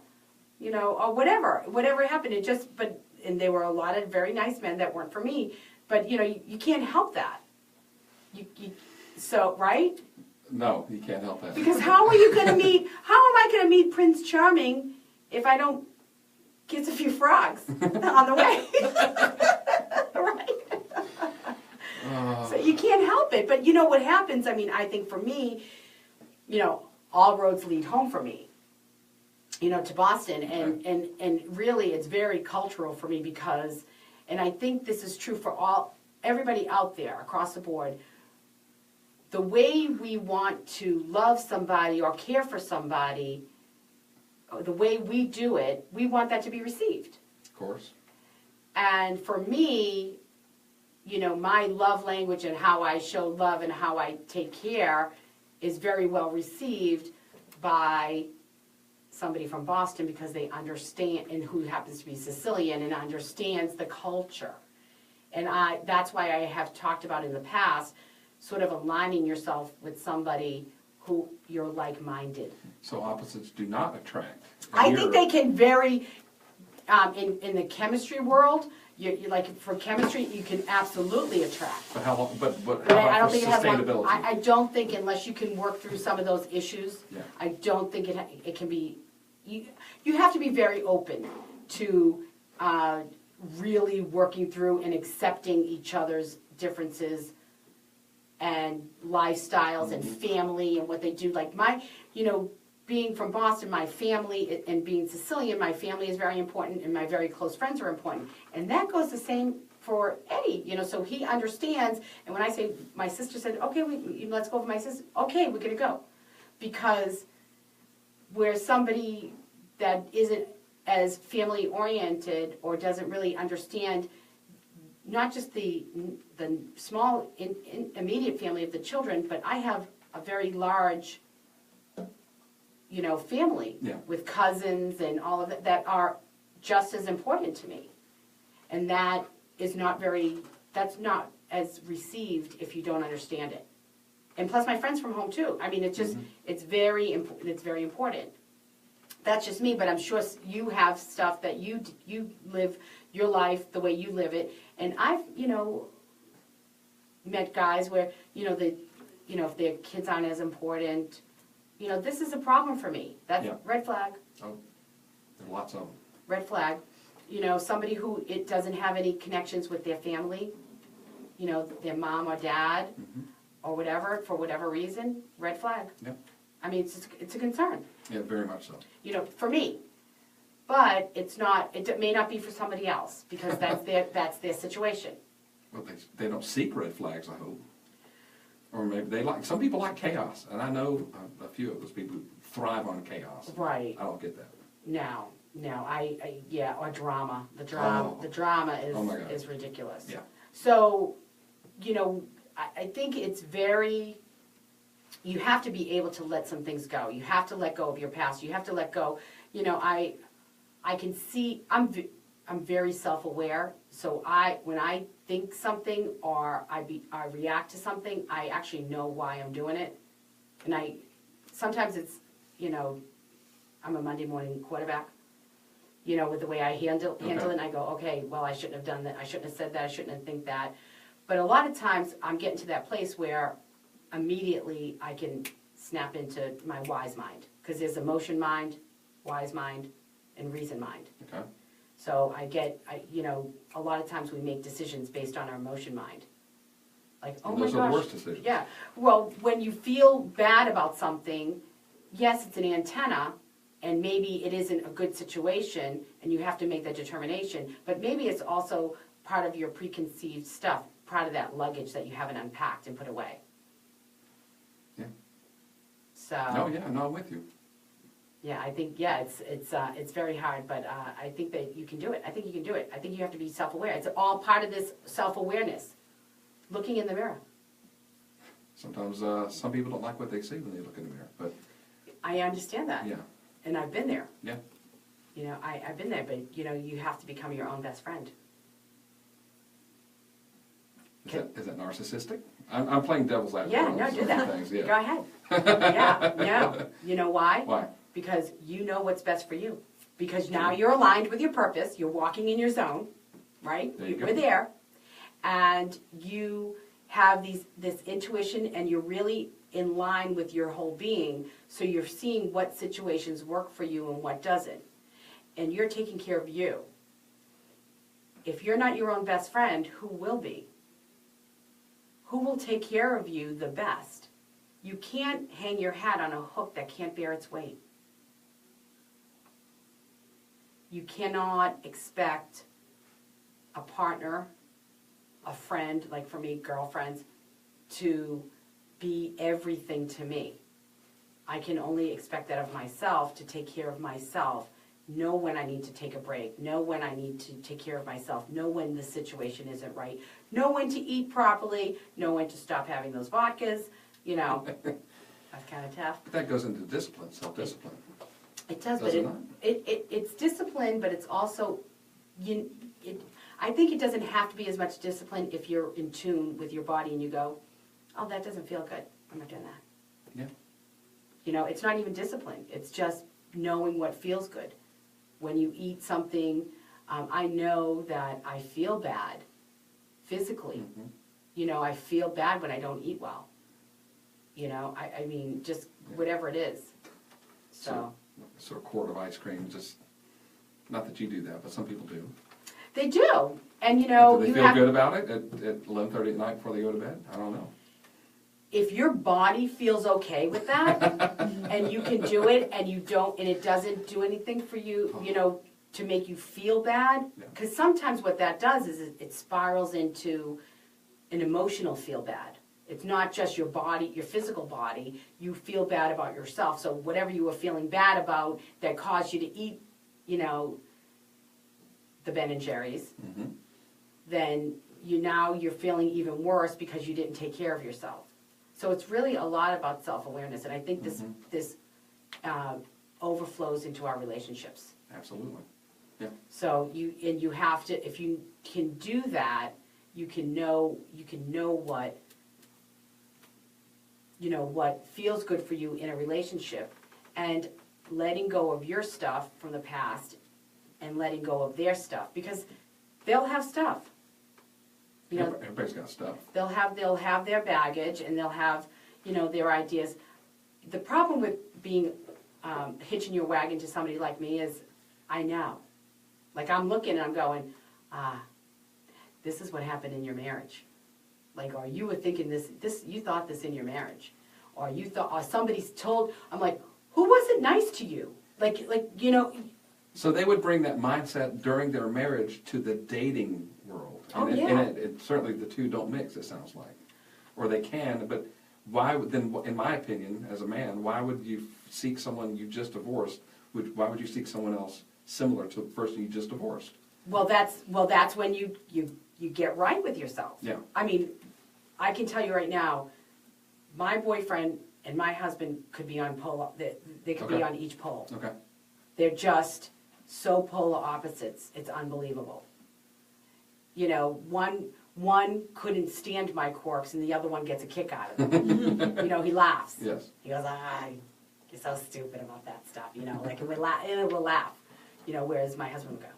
Or whatever happened. And there were a lot of very nice men that weren't for me. But, you can't help that. So, right? No, you can't help that. Because how am I going to meet Prince Charming if I don't kiss a few frogs on the way? Right? So you can't help it. But what happens, I think for me, all roads lead home for me. To Boston, and really it's very cultural for me because, and I think this is true for everybody out there across the board, the way we want to love somebody or care for somebody, the way we do it, we want that to be received. Of course. And for me, my love language and how I show love and how I take care is very well received by somebody from Boston because they understand, and who happens to be Sicilian and understands the culture. And that's why I have talked about in the past sort of aligning yourself with somebody who you're like-minded. So opposites do not attract. I think they can vary in the chemistry world. You for chemistry, you can absolutely attract. But how long? But I how don't about think for it has long. sustainability? I don't think unless you can work through some of those issues. Yeah. I don't think it can be. You have to be very open to really working through and accepting each other's differences and lifestyles and family and what they do. Being from Boston, my family, and being Sicilian, my family is very important and my very close friends are important. And that goes the same for Eddie, so he understands. And when I say, my sister said, okay, let's go with my sister. Okay, we're going to go. Because where somebody that isn't as family oriented or doesn't really understand not just the small immediate family of the children, but I have a very large family with cousins and all of that are just as important to me. And that is that's not as received if you don't understand it. And plus my friends from home too. I mean, it's just, it's very important. That's just me, but I'm sure you have stuff that you live your life the way you live it. And I've, met guys where, if their kids aren't as important, this is a problem for me. That's red flag. Oh, there are lots of them. Red flag. Somebody who it doesn't have any connections with their family, their mom or dad or whatever, for whatever reason, red flag. Yep. I mean, it's a concern. Yeah, very much so. For me. But it's not, it may not be for somebody else because that's their situation. Well, they don't seek red flags, I hope. Or maybe some people like chaos, and I know a few of those people who thrive on chaos. Right. I don't get that. No, or drama. The drama is ridiculous. Yeah. So, I think it's you have to be able to let some things go. You have to let go of your past. You have to let go. I can see, I'm very self-aware, so when I think something or I react to something, I actually know why I'm doing it. And sometimes it's, I'm a Monday morning quarterback, with the way I handle it, and I go, okay, well, I shouldn't have done that, I shouldn't have said that, I shouldn't have think that. But a lot of times, I'm getting to that place where immediately I can snap into my wise mind, because there's emotion mind, wise mind, and reason mind. Okay. So a lot of times we make decisions based on our emotion mind. Like, oh my gosh. Those are the worst decisions. Yeah. Well, when you feel bad about something, yes, it's an antenna, and maybe it isn't a good situation, and you have to make that determination. But maybe it's also part of your preconceived stuff, part of that luggage that you haven't unpacked and put away. Yeah. So. No, I'm with you. Yeah, I think, it's very hard, but I think that you can do it. I think you can do it. I think you have to be self-aware. It's all part of this self-awareness, looking in the mirror. Sometimes some people don't like what they see when they look in the mirror, but... I understand that. Yeah. And I've been there. Yeah. I've been there, but, you have to become your own best friend. Is that narcissistic? I'm playing devil's advocate. Yeah, no, do that. Things, yeah. Go ahead. Yeah, no. You know why? Why? Because you know what's best for you. Because now you're aligned with your purpose. You're walking in your zone, right? There you go. We're there. And you have this intuition, and you're really in line with your whole being. So you're seeing what situations work for you and what doesn't. And you're taking care of you. If you're not your own best friend, who will be? Who will take care of you the best? You can't hang your hat on a hook that can't bear its weight. You cannot expect a partner, a friend, like for me, girlfriends, to be everything to me. I can only expect that of myself, to take care of myself, know when I need to take a break, know when I need to take care of myself, know when the situation isn't right, know when to eat properly, know when to stop having those vodkas, That's kind of tough. But that goes into discipline, self-discipline. It does, Does but it not? it's discipline, but it's also, I think it doesn't have to be as much discipline if you're in tune with your body and you go, oh, that doesn't feel good, I'm not doing that. Yeah. It's not even discipline, it's just knowing what feels good. When you eat something, I know that I feel bad physically. Mm-hmm. I feel bad when I don't eat well. I mean, just whatever it is. So a quart of ice cream, just, not that you do that, but some people do. They do. And Do they feel good about it at 11:30 at night before they go to bed? I don't know. If your body feels okay with that, and you can do it, and it doesn't do anything for you, to make you feel bad, because sometimes what that does is it spirals into an emotional feel bad. It's not just your body, your physical body. You feel bad about yourself. So whatever you were feeling bad about that caused you to eat, the Ben and Jerry's, then you're feeling even worse because you didn't take care of yourself. So it's really a lot about self-awareness, and I think this overflows into our relationships. Absolutely. Yeah. So you have to, if you can do that, you can know what, what feels good for you in a relationship, and letting go of your stuff from the past and letting go of their stuff, because they'll have stuff. Everybody's got stuff. They'll have their baggage, and they'll have, their ideas. The problem with being hitching your wagon to somebody like me is, I know. Like, I'm looking and I'm going, this is what happened in your marriage. Like, or you were thinking this, you thought this in your marriage. Or you thought, or somebody's told, I'm like, who wasn't nice to you? Like. So they would bring that mindset during their marriage to the dating world. And it certainly the two don't mix, it sounds like. Or they can, but why would then, in my opinion, as a man, why would you seek someone you just divorced? Why would you seek someone else similar to the person you just divorced? Well, that's when you get right with yourself. Yeah. I mean, I can tell you right now, my boyfriend and my husband could be on polar. They could be on each pole. Okay. They're just so polar opposites. It's unbelievable. One couldn't stand my quirks, and the other one gets a kick out of it. He laughs. Yes. He goes, you're so stupid about that stuff. Like, and we'll laugh. Whereas my husband would go,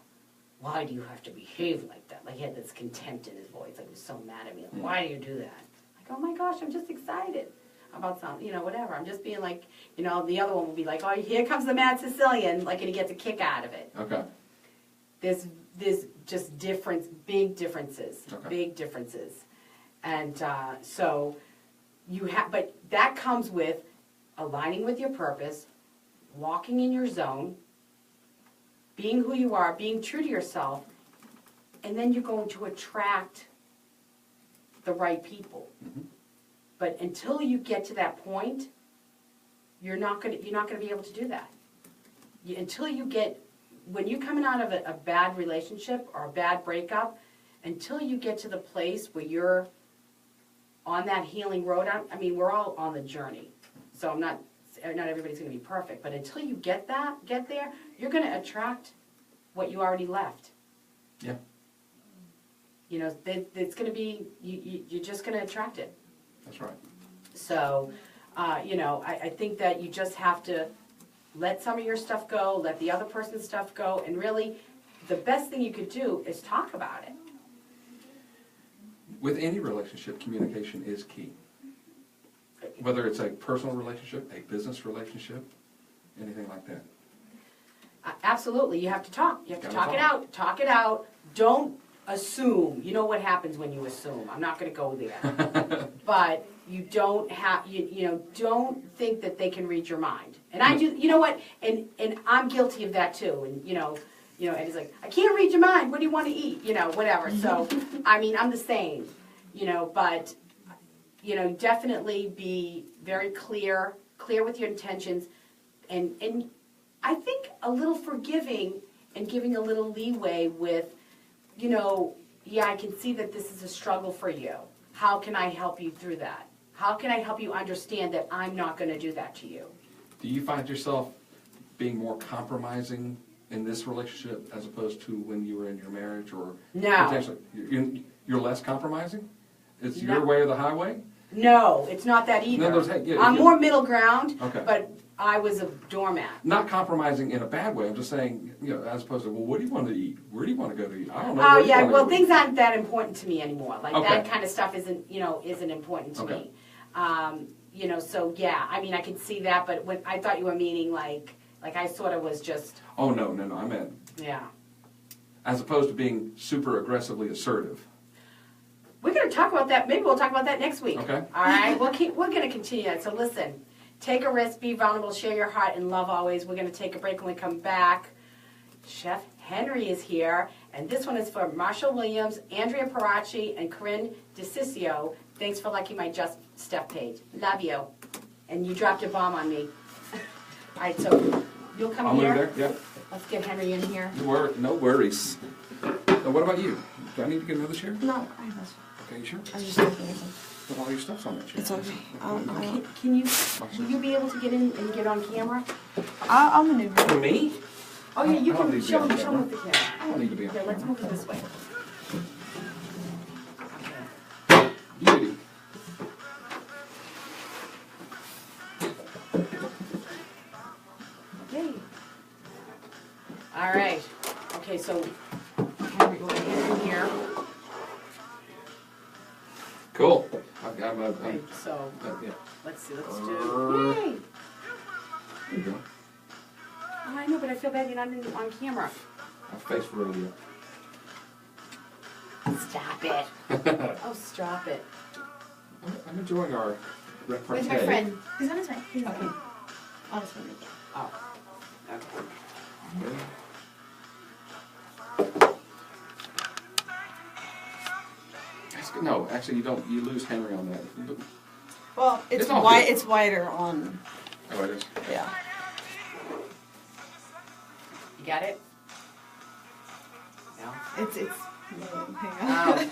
why do you have to behave like that? Like, he had this contempt in his voice. Like, he was so mad at me. Like, why do you do that? Like, oh my gosh, I'm just excited about something, whatever. I'm just being like, the other one will be like, oh, here comes the mad Sicilian, like, and he gets a kick out of it. Okay. There's just big differences, big differences. And so but that comes with aligning with your purpose, walking in your zone, being who you are, being true to yourself, and then you're going to attract the right people. Mm-hmm. But until you get to that point, you're not going to be able to do that. When you're coming out of a bad relationship or a bad breakup, until you get to the place where you're on that healing road, I mean, we're all on the journey. So not everybody's going to be perfect, but until you get there, you're going to attract what you already left. Yeah. It's going to be, you're just going to attract it. That's right. So, I think that you just have to let some of your stuff go, let the other person's stuff go, and really, the best thing you could do is talk about it. With any relationship, communication is key. Whether it's a personal relationship, a business relationship, anything like that. Absolutely, you have to talk. You have to Gotta talk it out. Don't assume. You know what happens when you assume. I'm not going to go there. But you don't have, don't think that they can read your mind. And I do, you know what? And I'm guilty of that too. And, and he's like, I can't read your mind. What do you want to eat? Whatever. So, I mean, I'm the same, but, definitely be very clear with your intentions. And I think a little forgiving and giving a little leeway with, yeah, I can see that this is a struggle for you. How can I help you through that? How can I help you understand that I'm not going to do that to you? Do you find yourself being more compromising in this relationship as opposed to when you were in your marriage, or No. potentially you're less compromising? It's your way or the highway? No, it's not that either. No, I'm more middle ground, Okay. but I was a doormat. Not compromising in a bad way. I'm just saying, as opposed to, well, what do you want to eat? Where do you want to go to eat? I don't know. Oh Where do you yeah, wanna well go things aren't that important to me anymore. Like Okay. that kind of stuff isn't important to Okay. me. So yeah, I mean I could see that, but when I thought you were meaning like I sort of was just Oh, no, I meant yeah. as opposed to being super aggressively assertive. We're going to talk about that. Maybe we'll talk about that next week. Okay. All right. We're going to continue that. So listen, take a risk, be vulnerable, share your heart, and love always. We're going to take a break. When we come back, Chef Henry is here, and this one is for Marshall Williams, Andrea Paracci, and Corinne DeCiccio. Thanks for liking my Just Steph page. Love you. And you dropped a bomb on me. All right. So you'll come I'll here. move there. Yep. Let's get Henry in here. No worries. Now, what about you? Do I need to get another chair? No, I was. Okay, you sure? I was just looking at them. Put all your stuff's on that chair. It's okay. Can you be able to get in and get on camera? I'll maneuver. For me? Oh, yeah, you I don't can need to be show on them camera. with the camera. I don't need to be on Here, let's camera. move it this way. Beauty. Yay. All right. Okay, so Henry, we're gonna get in here. Cool. I've got my, Okay, so yeah. let's see. Let's do. Yay! There you go. Oh, I know, but I feel bad you're not on camera. I face rodeo. Stop it. Oh, stop it. I'm enjoying our repartee. Where's my friend? He's on his way. He's Okay. on his way. Oh. Okay. No, actually, you don't. You lose Henry on that. Well, It's it's all wide. good. It's wider on. Oh, it is. Yeah. You got it? No. It's. Hang on.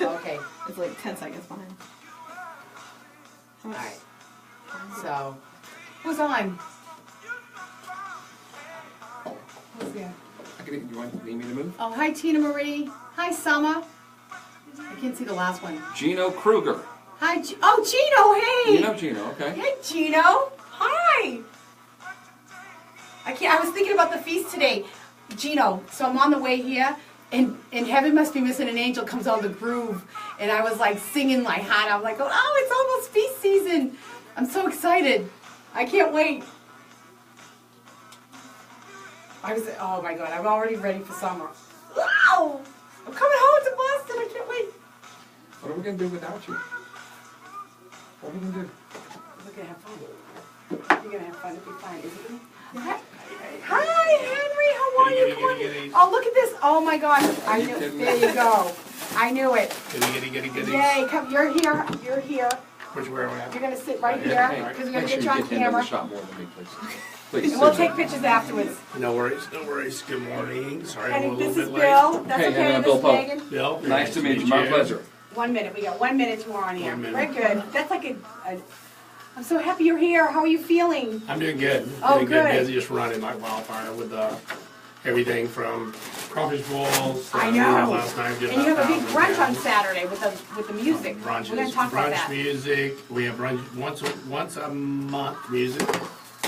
Oh, okay. It's like 10 seconds behind. All right. So, who's on? Who's there? I can, you need me to move? Oh, hi, Tina Marie. Hi, Selma. I can't see the last one. Gino Kruger. Hi, oh, Gino, hey. You know Gino, okay? Hey, Gino. Hi. I was thinking about the feast today. Gino, so I'm on the way here, and Heaven Must Be Missing an Angel comes on the groove, and I was like singing my heart. I'm like, oh, it's almost feast season. I'm so excited. I can't wait. Oh my God, I'm already ready for summer. Wow! I'm coming home to Boston. I can't wait. What are we going to do without you? What are we going to do? We're gonna have fun. You're gonna have fun. It'll be fine, isn't it? Hi, Henry. How are you? Come on. Oh, look at this. Oh my gosh. I knew. There you go. I knew it. Goody. Yay! Come. You're here. You're here. Which where are we at? You're gonna sit right here Hey, because we're make gonna sure get you on him in the camera, shot more than me, please. Please. and we'll sit take down. pictures afterwards. No worries. Good morning. Sorry, I'm And a this little is bit late. Bill. That's Hey, okay. and And Bill this is Pope. Megan. Bill, Nice to meet you. My pleasure. 1 minute. We got 1 minute more on here. 1 minute. We're good. That's like a. I'm so happy you're here. How are you feeling? I'm doing good. Oh, Doing good. Busy, just running like wildfire with everything from crawfish balls. I we had know. last night, did And you have a big 1,000 brunch on pounds. Saturday with the music. Brunches, We're gonna talk about brunch that. music. We have brunch once a month music.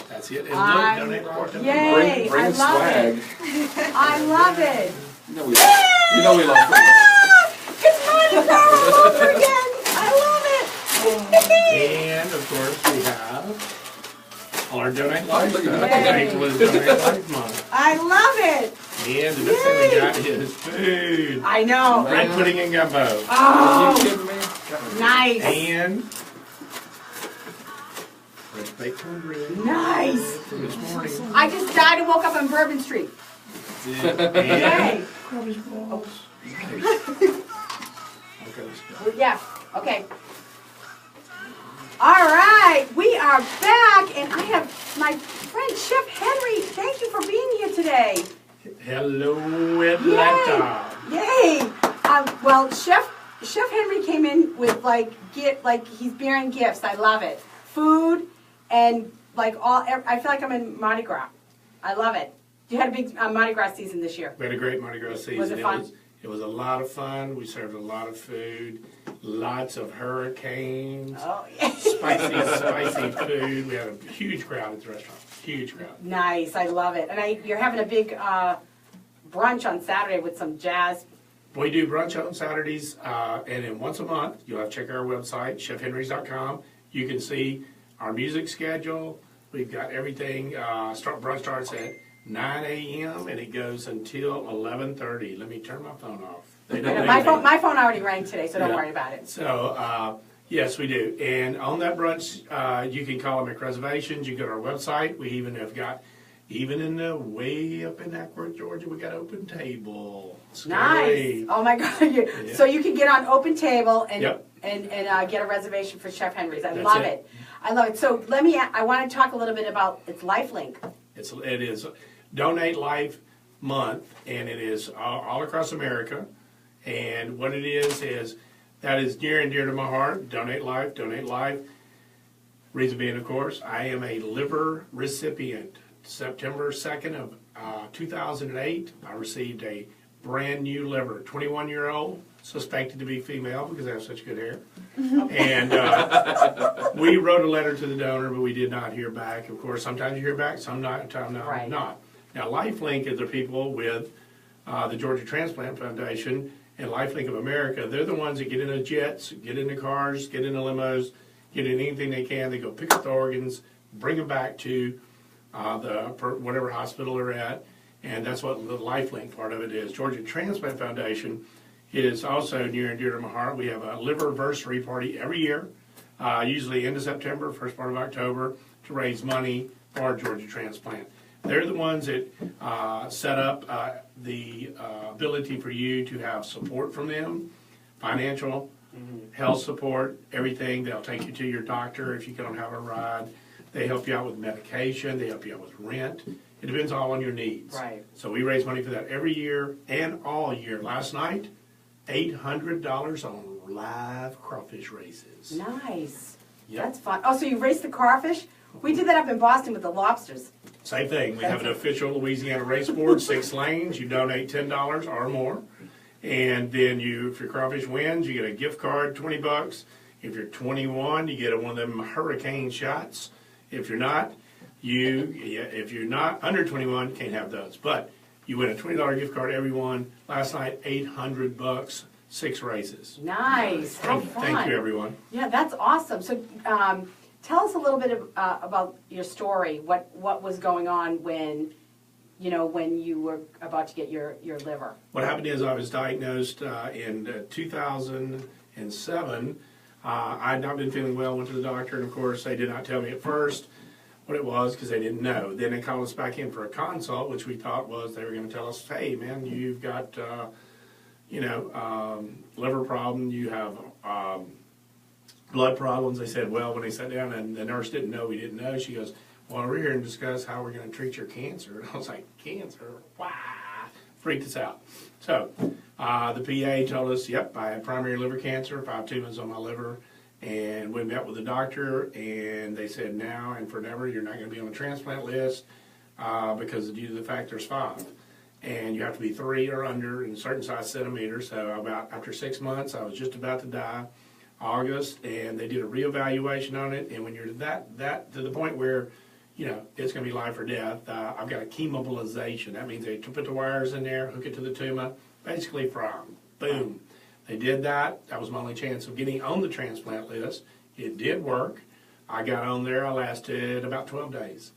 That's it. And donate to our company. Yay! Bring I the love swag. it. I love it. You know we love it. Ah, it's Mardi Gras all over again. I love it. And of course we have all our Donate Life Look at stuff. that. April is Donate Life Month. I love it. And the next thing we got is food. I know. Red pudding and gumbo. Are you Oh, kidding me? nice. And red baked cornbread. Nice. For this morning. I just died and woke up on Bourbon Street. And Yay. crawfish balls. Okay, let's go. Yeah. Okay. All right, we are back, and I have my friend Chef Henry. Thank you for being here today. Hello, Atlanta. Yay! Well, Chef Henry came in with like he's bearing gifts. I love it. Food and I feel like I'm in Mardi Gras. I love it. You had a big Mardi Gras season this year. We had a great Mardi Gras season. Was it fun? It was a lot of fun. We served a lot of food, lots of hurricanes, Oh yeah. spicy food. We had a huge crowd at the restaurant. Huge crowd. Nice. I love it. And you're having a big brunch on Saturday with some jazz. We do brunch on Saturdays, and then once a month, you'll have to check our website, chefhenrys.com. You can see our music schedule. We've got everything. Brunch starts at 9 a.m. and it goes until 11:30. Let me turn my phone off. They don't My phone already rang today, so don't Yeah. worry about it. So, yes, we do. And on that brunch, you can call and make reservations. You go to our website. We even have got, even in the way up in Ackworth, Georgia, we got open table. It's Nice. great. Oh my God. So you can get on Open Table and Yep. and get a reservation for Chef Henry's. I That's love it. it. I love it. So I want to talk a little bit about its LifeLink. It is Donate Life Month, and it is all across America. And what it is that is near and dear to my heart. Donate Life, Donate Life. Reason being, of course, I am a liver recipient. September 2nd of 2008, I received a brand new liver, 21-year-old, suspected to be female because I have such good hair. And we wrote a letter to the donor, but we did not hear back. Of course, sometimes you hear back, sometimes Right. not. Now, LifeLink is the people with the Georgia Transplant Foundation and LifeLink of America. They're the ones that get into jets, get into cars, get into limos, get in anything they can. They go pick up the organs, bring them back to whatever hospital they're at, and that's what the LifeLink part of it is. Georgia Transplant Foundation is also near and dear to my heart. We have a liverversary party every year, usually end of September, first part of October, to raise money for Georgia Transplant. They're the ones that set up the ability for you to have support from them, financial, health support, everything. They'll take you to your doctor if you don't have a ride. They help you out with medication. They help you out with rent. It depends all on your needs. Right. So we raise money for that every year and all year. Last night, $800 on live crawfish races. Nice. Yep. That's fun. Oh, so you raced the crawfish? We did that up in Boston with the lobsters. Same thing. We have an official Louisiana race board, 6 lanes. You donate $10 or more. And then if your crawfish wins, you get a gift card, $20. If you're 21, you get one of them hurricane shots. If you're not, if you're not under 21, you can't have those. But you win a $20 gift card, everyone. Last night, $800, 6 races. Nice. How fun. Thank you, everyone. Yeah, that's awesome. So tell us a little bit about your story. What was going on when you were about to get your liver? What happened is I was diagnosed in 2007. I had not been feeling well, went to the doctor, and of course they did not tell me at first what it was because they didn't know. Then they called us back in for a consult, which we thought was they were going to tell us, hey man, you've got liver problem, you have blood problems. They said, well, when they sat down and the nurse didn't know, we didn't know, she goes, well, we're here and discuss how we're going to treat your cancer. And I was like, cancer? Wow. Freaked us out. So the PA told us, yep, I had primary liver cancer, 5 tumors on my liver. And we met with the doctor, and they said now and forever you're not going to be on the transplant list because due to the fact there's 5. And you have to be 3 or under in certain size centimeters. So after 6 months, I was just about to die, August, and they did a reevaluation on it. And when you're that to the point where it's going to be life or death, I've got a chemobilization. That means they put the wires in there, hook it to the tumor, basically from boom. They did that. That was my only chance of getting on the transplant list. It did work. I got on there. I lasted about 12 days.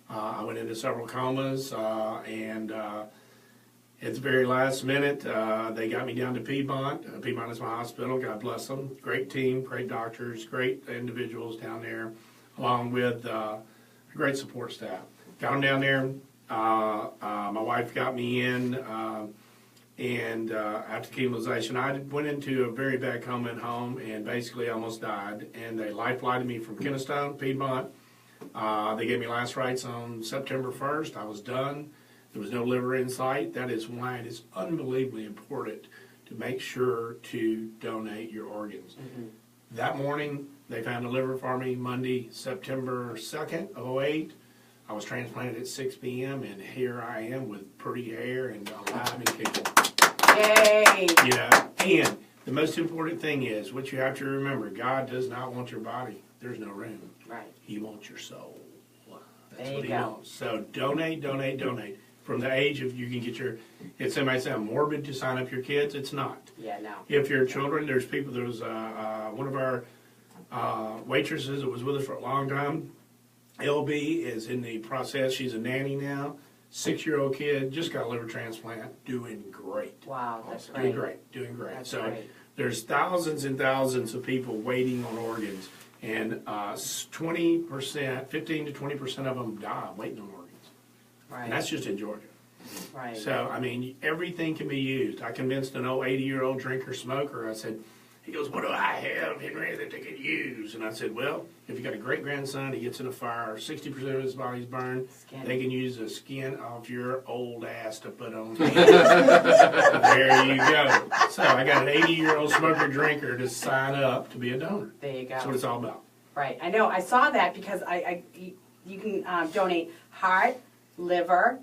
I went into several comas, and at the very last minute, they got me down to Piedmont. Piedmont is my hospital. God bless them. Great team, great doctors, great individuals down there, along with a great support staff. Got them down there. My wife got me in, and after chemobilization, I went into a very bad coma at home and basically almost died. And they life-flighted me from Kennestone, Piedmont. They gave me last rites on September 1st. I was done. There was no liver in sight. That is why it is unbelievably important to make sure to donate your organs. Mm-hmm. That morning, they found a liver for me Monday, September 2nd of 2008. I was transplanted at 6 p.m. and here I am with pretty hair and alive and kicking. Yay! And the most important thing is, what you have to remember, God does not want your body. There's no room. Right. He wants your soul. That's there what he go. wants. So donate, donate, donate. From the age of you can get it might sound morbid to sign up your kids. It's not. Yeah, no. If your children, there's one of our waitresses that was with us for a long time. LB is in the process. She's a nanny now. 6-year-old kid, just got a liver transplant, doing great. Wow, that's Doing great. Doing great. That's So great. there's thousands and thousands of people waiting on organs, and 20%, 15 to 20% of them die waiting on organs. Right. And that's just in Georgia. Right. So, I mean, everything can be used. I convinced an old 80-year-old drinker smoker, I said, he goes, what do I have, Henry, that they could use? And I said, well, if you got a great-grandson, he gets in a fire, 60% of his body's burned, Skin. they can use the skin off your old ass to put on him. There you go. So I got an 80-year-old smoker drinker to sign up to be a donor. There you go. That's what it's all about. Right. I know. I saw that because you can donate heart, liver,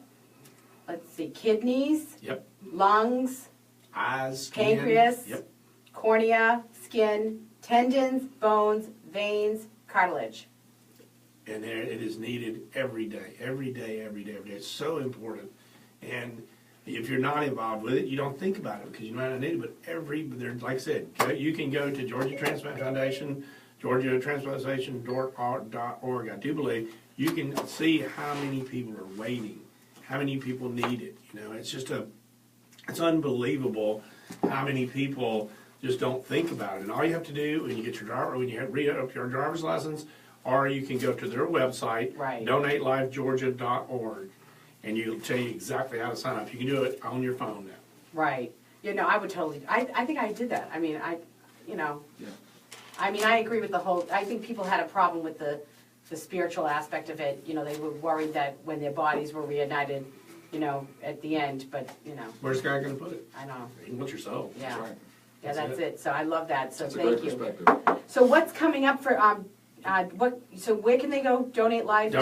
let's see, kidneys, Yep. lungs, Eyes, skin. pancreas, Yep. cornea, skin, tendons, bones, veins, cartilage. And it is needed every day, every day, every day, every day. It's so important. And if you're not involved with it, you don't think about it because you might not need it. But like I said, you can go to Georgia Transplant Foundation, GeorgiaTransplantation.org. I do believe you can see how many people are waiting, how many people need it. You know, it's unbelievable how many people just don't think about it. And all you have to do when you get when you re-up your driver's license, or you can go to their website, Right. DonateLifeGeorgia.org, and it'll tell you exactly how to sign up. You can do it on your phone now. Right. You know, I would totally, I think I did that. I mean, Yeah. I mean, I agree with the whole, I think people had a problem with the spiritual aspect of it. You know, they were worried that when their bodies were reunited, you know, at the end, but, you know, Where's God going to put it? I know. He wants your soul. Yeah. That's right. Yeah, That's that's it. So I love that. So That's a thank great you. perspective. So what's coming up for, so where can they go donate live?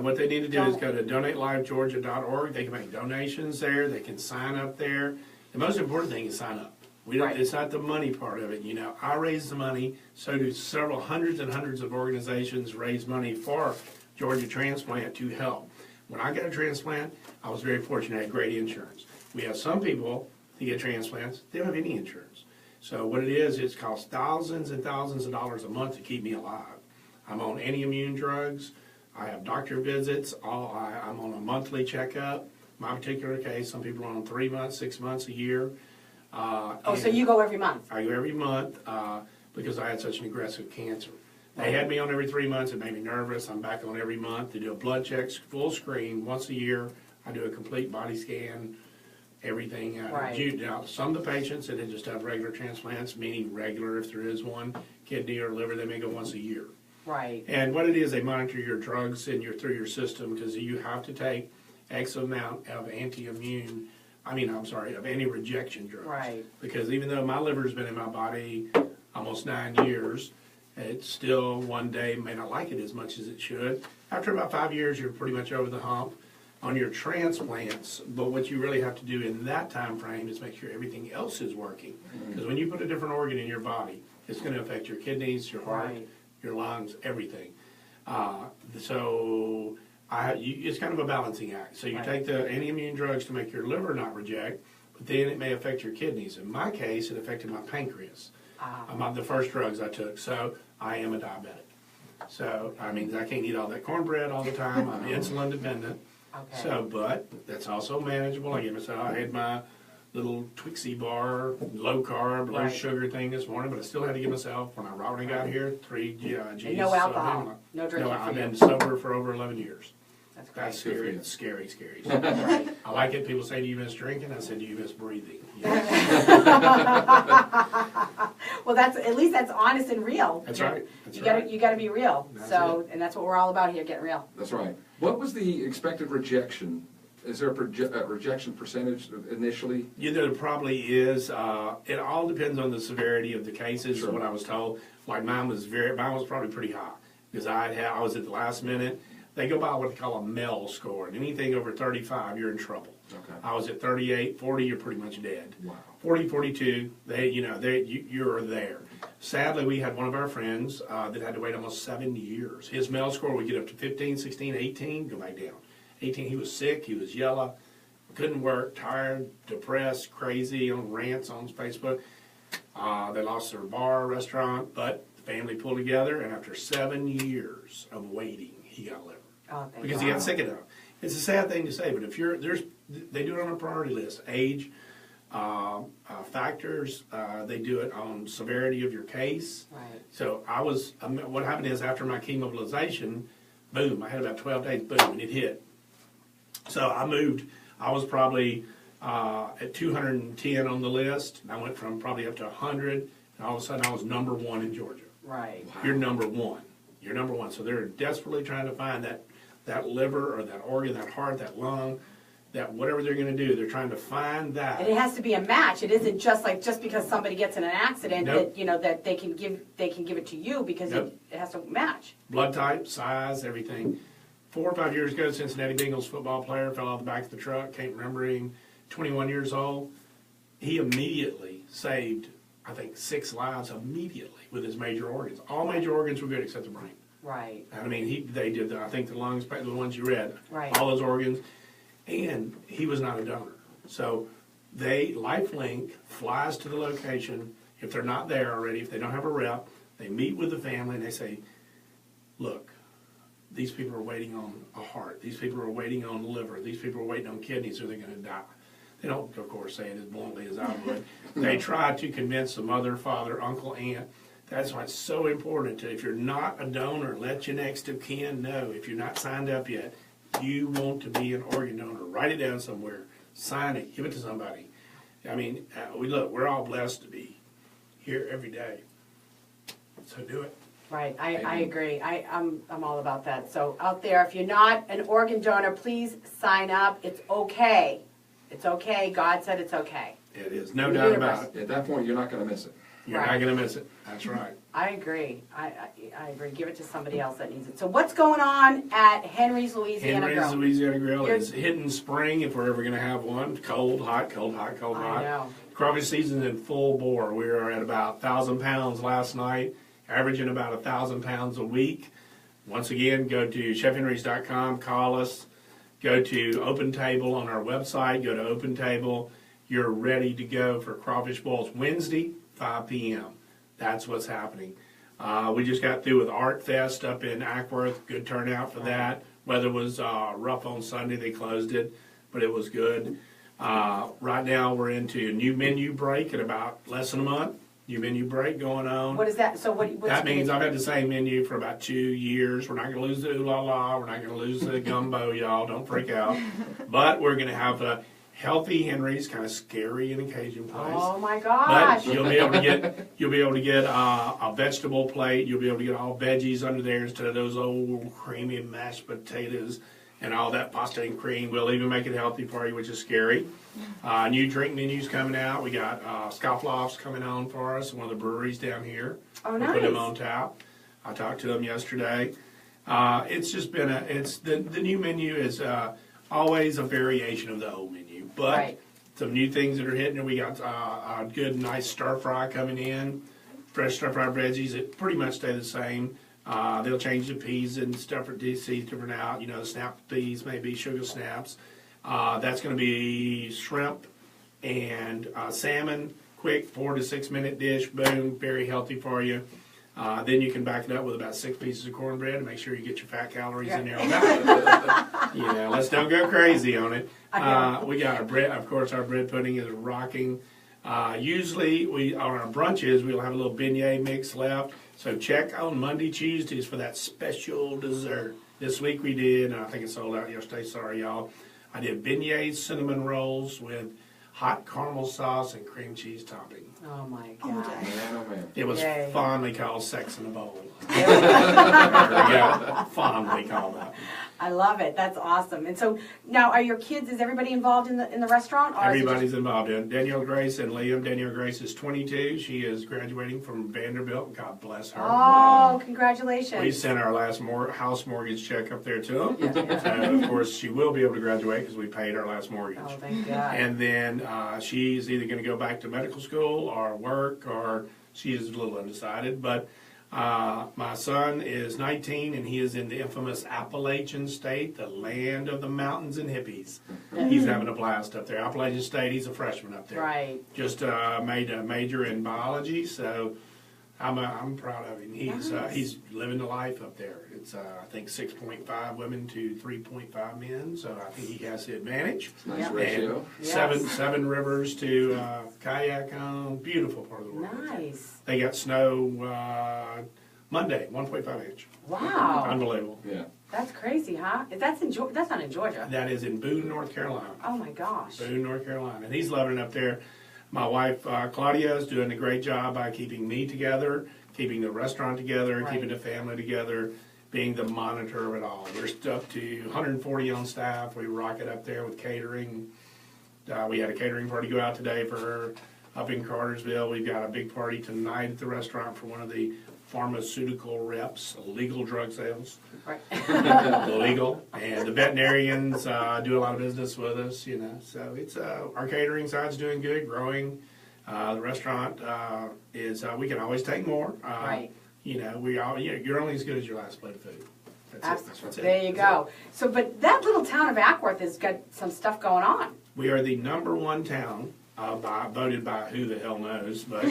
What they need to do is go to DonateLifeGeorgia.org. They can make donations there. They can sign up there. The most important thing is sign up. Right. It's not the money part of it. You know, I raise the money. So do several hundreds and hundreds of organizations raise money for Georgia Transplant to help. When I got a transplant, I was very fortunate. I had great insurance. We have some people that get transplants. They don't have any insurance. So what it is, it costs thousands and thousands of dollars a month to keep me alive. I'm on anti-immune drugs. I have doctor visits. I'm on a monthly checkup. My particular case, some people are on 3 months, 6 months, a year. So you go every month? I go every month because I had such an aggressive cancer. They had me on every 3 months. It made me nervous. I'm back on every month. They do a blood check, full screen, once a year. I do a complete body scan, everything. Right. Now, some of the patients that just have regular transplants, meaning regular if there is one, kidney or liver, they may go once a year. Right. And what it is, they monitor your drugs through your system because you have to take X amount of of anti-rejection drugs. Right. Because even though my liver's been in my body almost 9 years, it still one day may not like it as much as it should. After about 5 years, you're pretty much over the hump on your transplants. But what you really have to do in that time frame is make sure everything else is working. Because when you put a different organ in your body, it's going to affect your kidneys, your heart, Right. your lungs, everything. It's kind of a balancing act. So you Right. take the anti-immune drugs to make your liver not reject, but then it may affect your kidneys. In my case, it affected my pancreas. The first drugs I took. So I am a diabetic. So, I mean, I can't eat all that cornbread all the time. I'm insulin dependent. Okay. So, but that's also manageable. I had my little Twixie bar, low carb, low Right. sugar thing this morning, but I still had to give myself, when I got here, 3 G's. And no alcohol, no drinking for I've you. been sober for over 11 years. That's That's great. scary. It's scary, scary. I like it. People say, do you miss drinking? I said, do you miss breathing? Well, at least that's honest and real. That's right. That's You right. gotta be real. That's And that's what we're all about here, getting real. That's right. What was the expected rejection? Is there a rejection percentage initially? Yeah, there probably is. It all depends on the severity of the cases. Sure. What I was told, like mine was probably pretty high because I was at the last minute. They go by what they call a MEL score, and anything over 35, you're in trouble. Okay. I was at 38, 40, you're pretty much dead. Wow. 40, 42, you're there. Sadly, we had one of our friends that had to wait almost 7 years. His MEL score would get up to 15, 16, 18, go back down. 18, he was sick, he was yellow, couldn't work, tired, depressed, crazy, on rants on Facebook. They lost their bar, restaurant, but the family pulled together, and after 7 years of waiting, he got liver. Oh, thank Because God. he got sick enough. It's a sad thing to say, but if they do it on a priority list, age, factors, they do it on severity of your case. Right. So what happened is after my chemobilization, boom, I had about 12 days, boom, and it hit. So I moved, I was probably at 210 on the list, and I went from probably up to 100, and all of a sudden I was number 1 in Georgia. Right. You're number 1. You're number 1. So they're desperately trying to find that liver or that organ, that heart, that lung, that whatever they're going to do, they're trying to find that. And it has to be a match. It isn't just because somebody gets in an accident Nope. that they can give it to you because Nope. it has to match. Blood type, size, everything. 4 or 5 years ago, Cincinnati Bengals football player fell out the back of the truck. Can't remember him. 21 years old. He immediately saved, I think, 6 lives immediately with his major organs. All major organs were good except the brain. Right. I mean, they did, I think, the lungs, the ones you read. Right. All those organs. And he was not a donor. So LifeLink flies to the location. If they're not there already, if they don't have a rep, they meet with the family and they say, look, these people are waiting on a heart. These people are waiting on liver. These people are waiting on kidneys or they're going to die. They don't, of course, say it as bluntly as I would. They try to convince the mother, father, uncle, aunt. That's why it's so important to, if you're not a donor, let your next of kin know. If you're not signed up yet, you want to be an organ donor. Write it down somewhere. Sign it. Give it to somebody. I mean, we're all blessed to be here every day. So do it. Right, I agree. I'm all about that. So out there, if you're not an organ donor, please sign up. It's okay. It's okay. God said it's okay. It is. No doubt about it. At that point, you're not going to miss it. You're Right. not going to miss it. That's right. I agree. I agree. Give it to somebody else that needs it. So what's going on at Henry's Louisiana Henry's Grill? Louisiana Grill You're- is hitting spring if we're ever going to have one. Cold, hot, cold, hot, cold, I hot. know. Crawfish season's in full bore. We were at about 1,000 pounds last night, averaging about 1,000 pounds a week. Once again, go to chefhenrys.com, call us, go to Open Table on our website, go to Open Table. You're ready to go for crawfish boils Wednesday, 5 p.m. That's what's happening. We just got through with Art Fest up in Ackworth. Good turnout for that. Weather was rough on Sunday. They closed it, but it was good. Right now we're into a new menu break in about less than a month. New menu break going on. What is that? So what's That means I've had the same menu for about 2 years. We're not going to lose the ooh la la. We're not going to lose the gumbo, y'all. Don't freak out. But we're going to have a healthy Henry's, kind of scary in occasion place. Oh my But gosh. you'll be able to get a vegetable plate. You'll be able to get all veggies under there instead of those old creamy mashed potatoes and all that pasta and cream. We'll even make it healthy for you, which is scary. New drink menus coming out. We got Scofflofts coming on for us, one of the breweries down here. Oh, We nice. put them on tap. I talked to them yesterday. It's just been the new menu is always a variation of the old menu, but Right. some new things that are hitting. We got a good, nice stir fry coming in. Fresh stir fry veggies. It pretty much stay the same. They'll change the peas and stuff for DC's different out. You know, snap peas, maybe sugar snaps. That's going to be shrimp and salmon. Quick 4 to 6 minute dish. Boom, very healthy for you. Then you can back it up with about 6 pieces of cornbread and make sure you get your fat calories in there on that. You know, let's don't go crazy on it. We got our bread. Of course, our bread pudding is rocking. Usually, on our brunches, we'll have a little beignet mix left. So check on Monday, Tuesdays for that special dessert. This week we did, and I think it sold out yesterday. Sorry, y'all. I did beignets, cinnamon rolls with hot caramel sauce and cream cheese topping. Oh my Oh, God. Man, oh man. It was Yay. fondly called Sex in a Bowl. There we go. Fondly called that. I love it. That's awesome. And so now, are your kids? Is everybody involved in the restaurant? Or is it just- Everybody's involved in it. Danielle Grace and Liam. Danielle Grace is 22. She is graduating from Vanderbilt. God bless her. Oh, We congratulations! sent our last house mortgage check up there to them. Yeah, yeah. So, of course, she will be able to graduate because we paid our last mortgage. Oh, thank God. And then she's either going to go back to medical school or work, or she is a little undecided. But my son is 19, and he is in the infamous Appalachian State, the land of the mountains and hippies. He's having a blast up there. Appalachian State, he's a freshman up there. Right. Just made a major in biology, so I'm proud of him. He's living the life up there. It's I think 6.5 women to 3.5 men, so I think he has the advantage. Nice Yeah. ratio. And Yes. seven rivers to kayak on. Beautiful part of the world. Nice. They got snow Monday, 1.5 inch. Wow. Unbelievable. Yeah. That's crazy, huh? That's not in Georgia. That is in Boone, North Carolina. Oh my gosh. Boone, North Carolina. And he's loving it up there. My wife, Claudia, is doing a great job by keeping me together, keeping the restaurant together, Right. keeping the family together, being the monitor of it all. We're up to 140 on staff. We rock it up there with catering. We had a catering party go out today for her up in Cartersville. We've got a big party tonight at the restaurant for one of the pharmaceutical reps, illegal drug sales, Right. illegal, and the veterinarians do a lot of business with us, So it's our catering side's doing good, growing. The restaurant is we can always take more. Right. You're only as good as your last plate of food. That's it. That's it. There you go. So, but that little town of Ackworth has got some stuff going on. We are the #1 town, voted by who the hell knows, but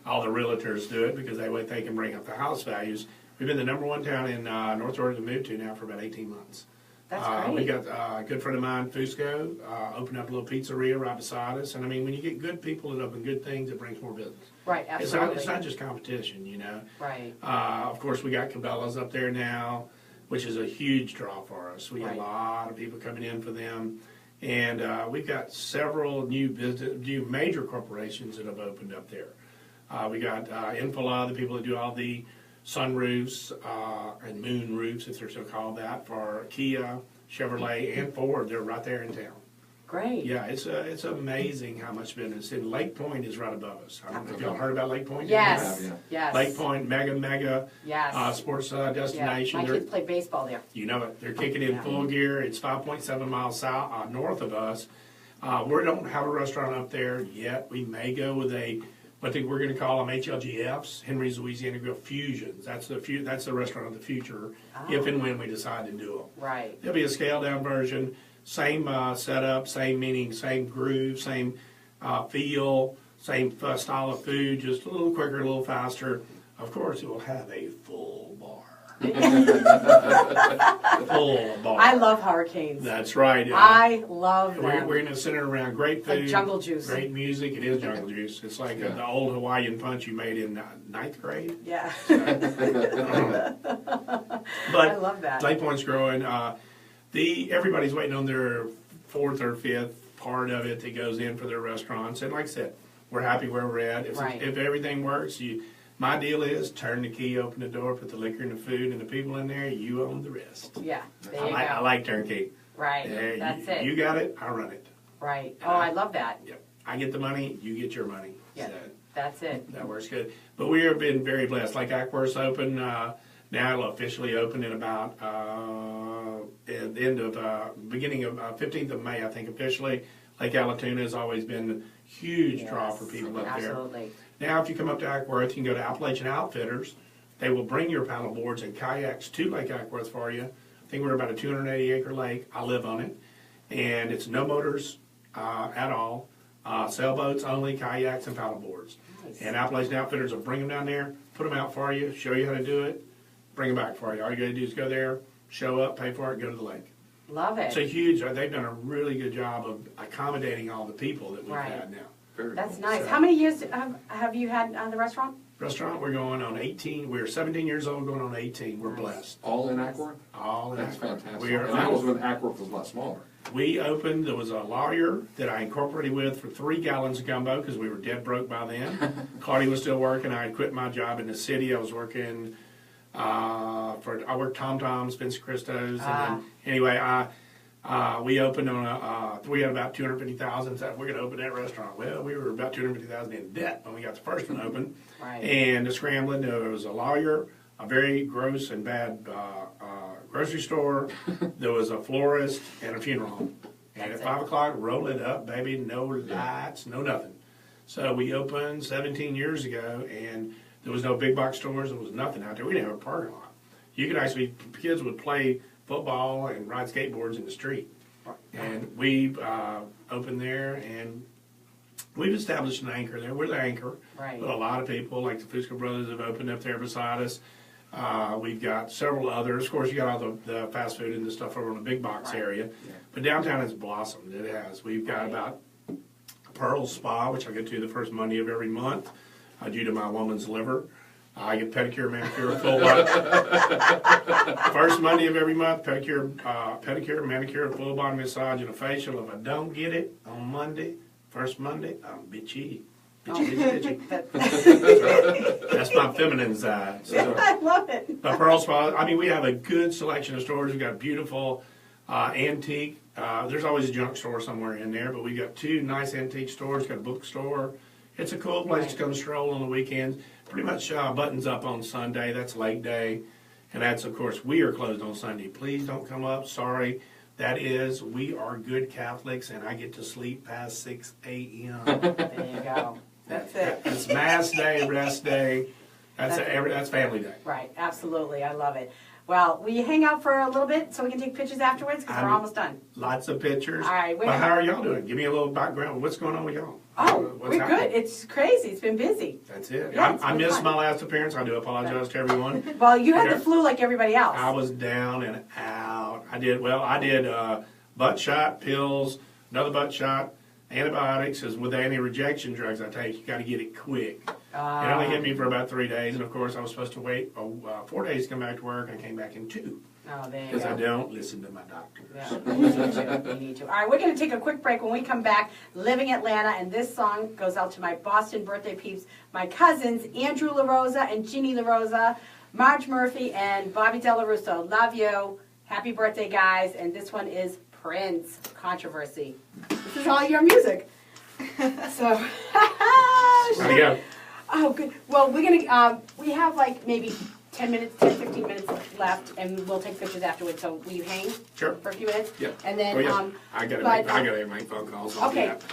all the realtors do it because they can bring up the house values. We've been the #1 town in North Georgia to move to now for about 18 months. That's great. We got a good friend of mine, Fusco, opened up a little pizzeria right beside us. And I mean, when you get good people that open good things, it brings more business. Right, absolutely. It's not just competition, Right. Of course, we got Cabela's up there now, which is a huge draw for us. We get Right. a lot of people coming in for them. And we've got several new major corporations that have opened up there. We got Infala, the people that do all the sunroofs and moon roofs, if they're still called that, for Kia, Chevrolet, and Ford. They're right there in town. Great. Yeah, it's amazing how much business. And Lake Point is right above us. I don't know if y'all heard about Lake Point. Yes. Yeah. Yes. Lake Point, mega Yes. sports Yeah. destination. My They're- kids play baseball there. You know it. They're kicking in Yeah. full gear. It's 5.7 miles south north of us. We don't have a restaurant up there yet. We may go with I think we're going to call them HLGFs, Henry's Louisiana Grill Fusions. That's the restaurant of the future, if and when we decide to do them. Right. There'll be a scaled down version, same setup, same groove, same feel, same style of food, just a little quicker, a little faster. Of course, it will have a full bar. Full bar. I love hurricanes. That's right. I love them. We're going to center around great food, Like Jungle Juice. great music. It is Jungle Juice. It's like the old Hawaiian punch you made in 9th grade. Yeah. But I love that. Lake Point's growing. Everybody's waiting on their 4th or 5th part of it that goes in for their restaurants. And like I said, we're happy where we're at. Right. If everything works, my deal is turn the key, open the door, put the liquor and the food and the people in there. You own the rest. Yeah. There you I go. like turnkey. Right. That's it. You got it. I run it. Right. Oh, I love that. Yep. I get the money. You get your money. Yeah. So That's it. that works good. But we have been very blessed. Like Ackworth's open now. It'll officially open in about at the end of beginning of 15th of May, I think officially. Lake Allatoona has always been a huge draw for people up there. Absolutely. Now, if you come up to Ackworth, you can go to Appalachian Outfitters. They will bring your paddle boards and kayaks to Lake Ackworth for you. I think we're about a 280-acre lake. I live on it. And it's no motors at all. Sailboats only, kayaks, and paddle boards. Nice. And Appalachian Outfitters will bring them down there, put them out for you, show you how to do it, bring them back for you. All you got to do is go there, show up, pay for it, go to the lake. Love it. It's a huge, they've done a really good job of accommodating all the people that we've Right. had now. Very That's cool. nice. So- How many years have you had the restaurant? Restaurant, we're going on 18. We're 17 years old, going on 18. We're Nice. blessed. All in Ackworth? All in That's Ackworth. fantastic. We are, And that was when Ackworth was a lot smaller. we opened, there was a lawyer that I incorporated with for 3 gallons of gumbo because we were dead broke by then. Claudia was still working. I had quit my job in the city. I was working I worked Tom Tom's, Vince Christo's. And then, anyway, we opened on we had about 250,000. So we're going to open that restaurant. Well, we were about 250,000 in debt when we got the first one open. Right. And the scrambling, there was a lawyer, a very gross and bad grocery store. There was a florist and a funeral home. And That's at 5 o'clock, roll it up, baby. No lights, no nothing. So we opened 17 years ago, and there was no big box stores. There was nothing out there. We didn't have a parking lot. You could actually, kids would play football and ride skateboards in the street. And we opened there, and we've established an anchor there. We're the anchor. Right. But a lot of people, like the Fusco brothers, have opened up there beside us. We've got several others. Of course, you got all the fast food and the stuff over in the big box area. Yeah. But downtown has blossomed. It has. We've got about Pearl Spa, which I go to the first Monday of every month due to my woman's liver. I get pedicure, manicure, full body. First Monday of every month, pedicure, manicure, full body massage, and a facial. If I don't get it on Monday, first Monday, I'm bitchy. Bitchy. That's my feminine side. So. I love it. But Pearl Spa, I mean, we have a good selection of stores. We've got beautiful antique. There's always a junk store somewhere in there, but we've got 2 nice antique stores. Got a bookstore It's a cool place to Right. come stroll on the weekends. Pretty much buttons up on Sunday. That's Lake Day. And that's, of course, we are closed on Sunday. Please don't come up. Sorry. That is, we are good Catholics, and I get to sleep past 6 a.m. There you go. That's it. It's Mass Day, Rest Day. That's Family Day. Right, absolutely. I love it. Well, will you hang out for a little bit so we can take pictures afterwards? Because we're I'm- almost done. Lots of pictures. All right, But how are y'all doing? Give me a little background. What's going on with y'all? Oh, What's we're happening? good. It's crazy. It's been busy. That's it. Yeah, it's I been missed fun. my last appearance. I do apologize to everyone. Well, you had Okay. the flu like everybody else. I was down and out. I did butt shot, pills, another butt shot, antibiotics. As with any rejection drugs I take, you got to get it quick. It only hit me for about 3 days, and of course I was supposed to wait 4 days to come back to work, and I came back in 2 Oh, there you because I go. don't listen to my doctors. Yeah, you need to. You need to. All right, we're going to take a quick break. When we come back, Living Atlanta, and this song goes out to my Boston birthday peeps, my cousins, Andrew LaRosa and Ginny LaRosa, Marge Murphy, and Bobby Della Russo. Love you. Happy birthday, guys. And this one is Prince, Controversy. This is all your music. So, How'd it go? oh, good. Well, we're going to, we have like maybe 10 minutes, 10, 15 minutes left, and we'll take pictures afterwards. So will you hang Sure. for a few minutes? Yeah. And then, Oh, yeah. I gotta make phone calls. I'll do okay. that.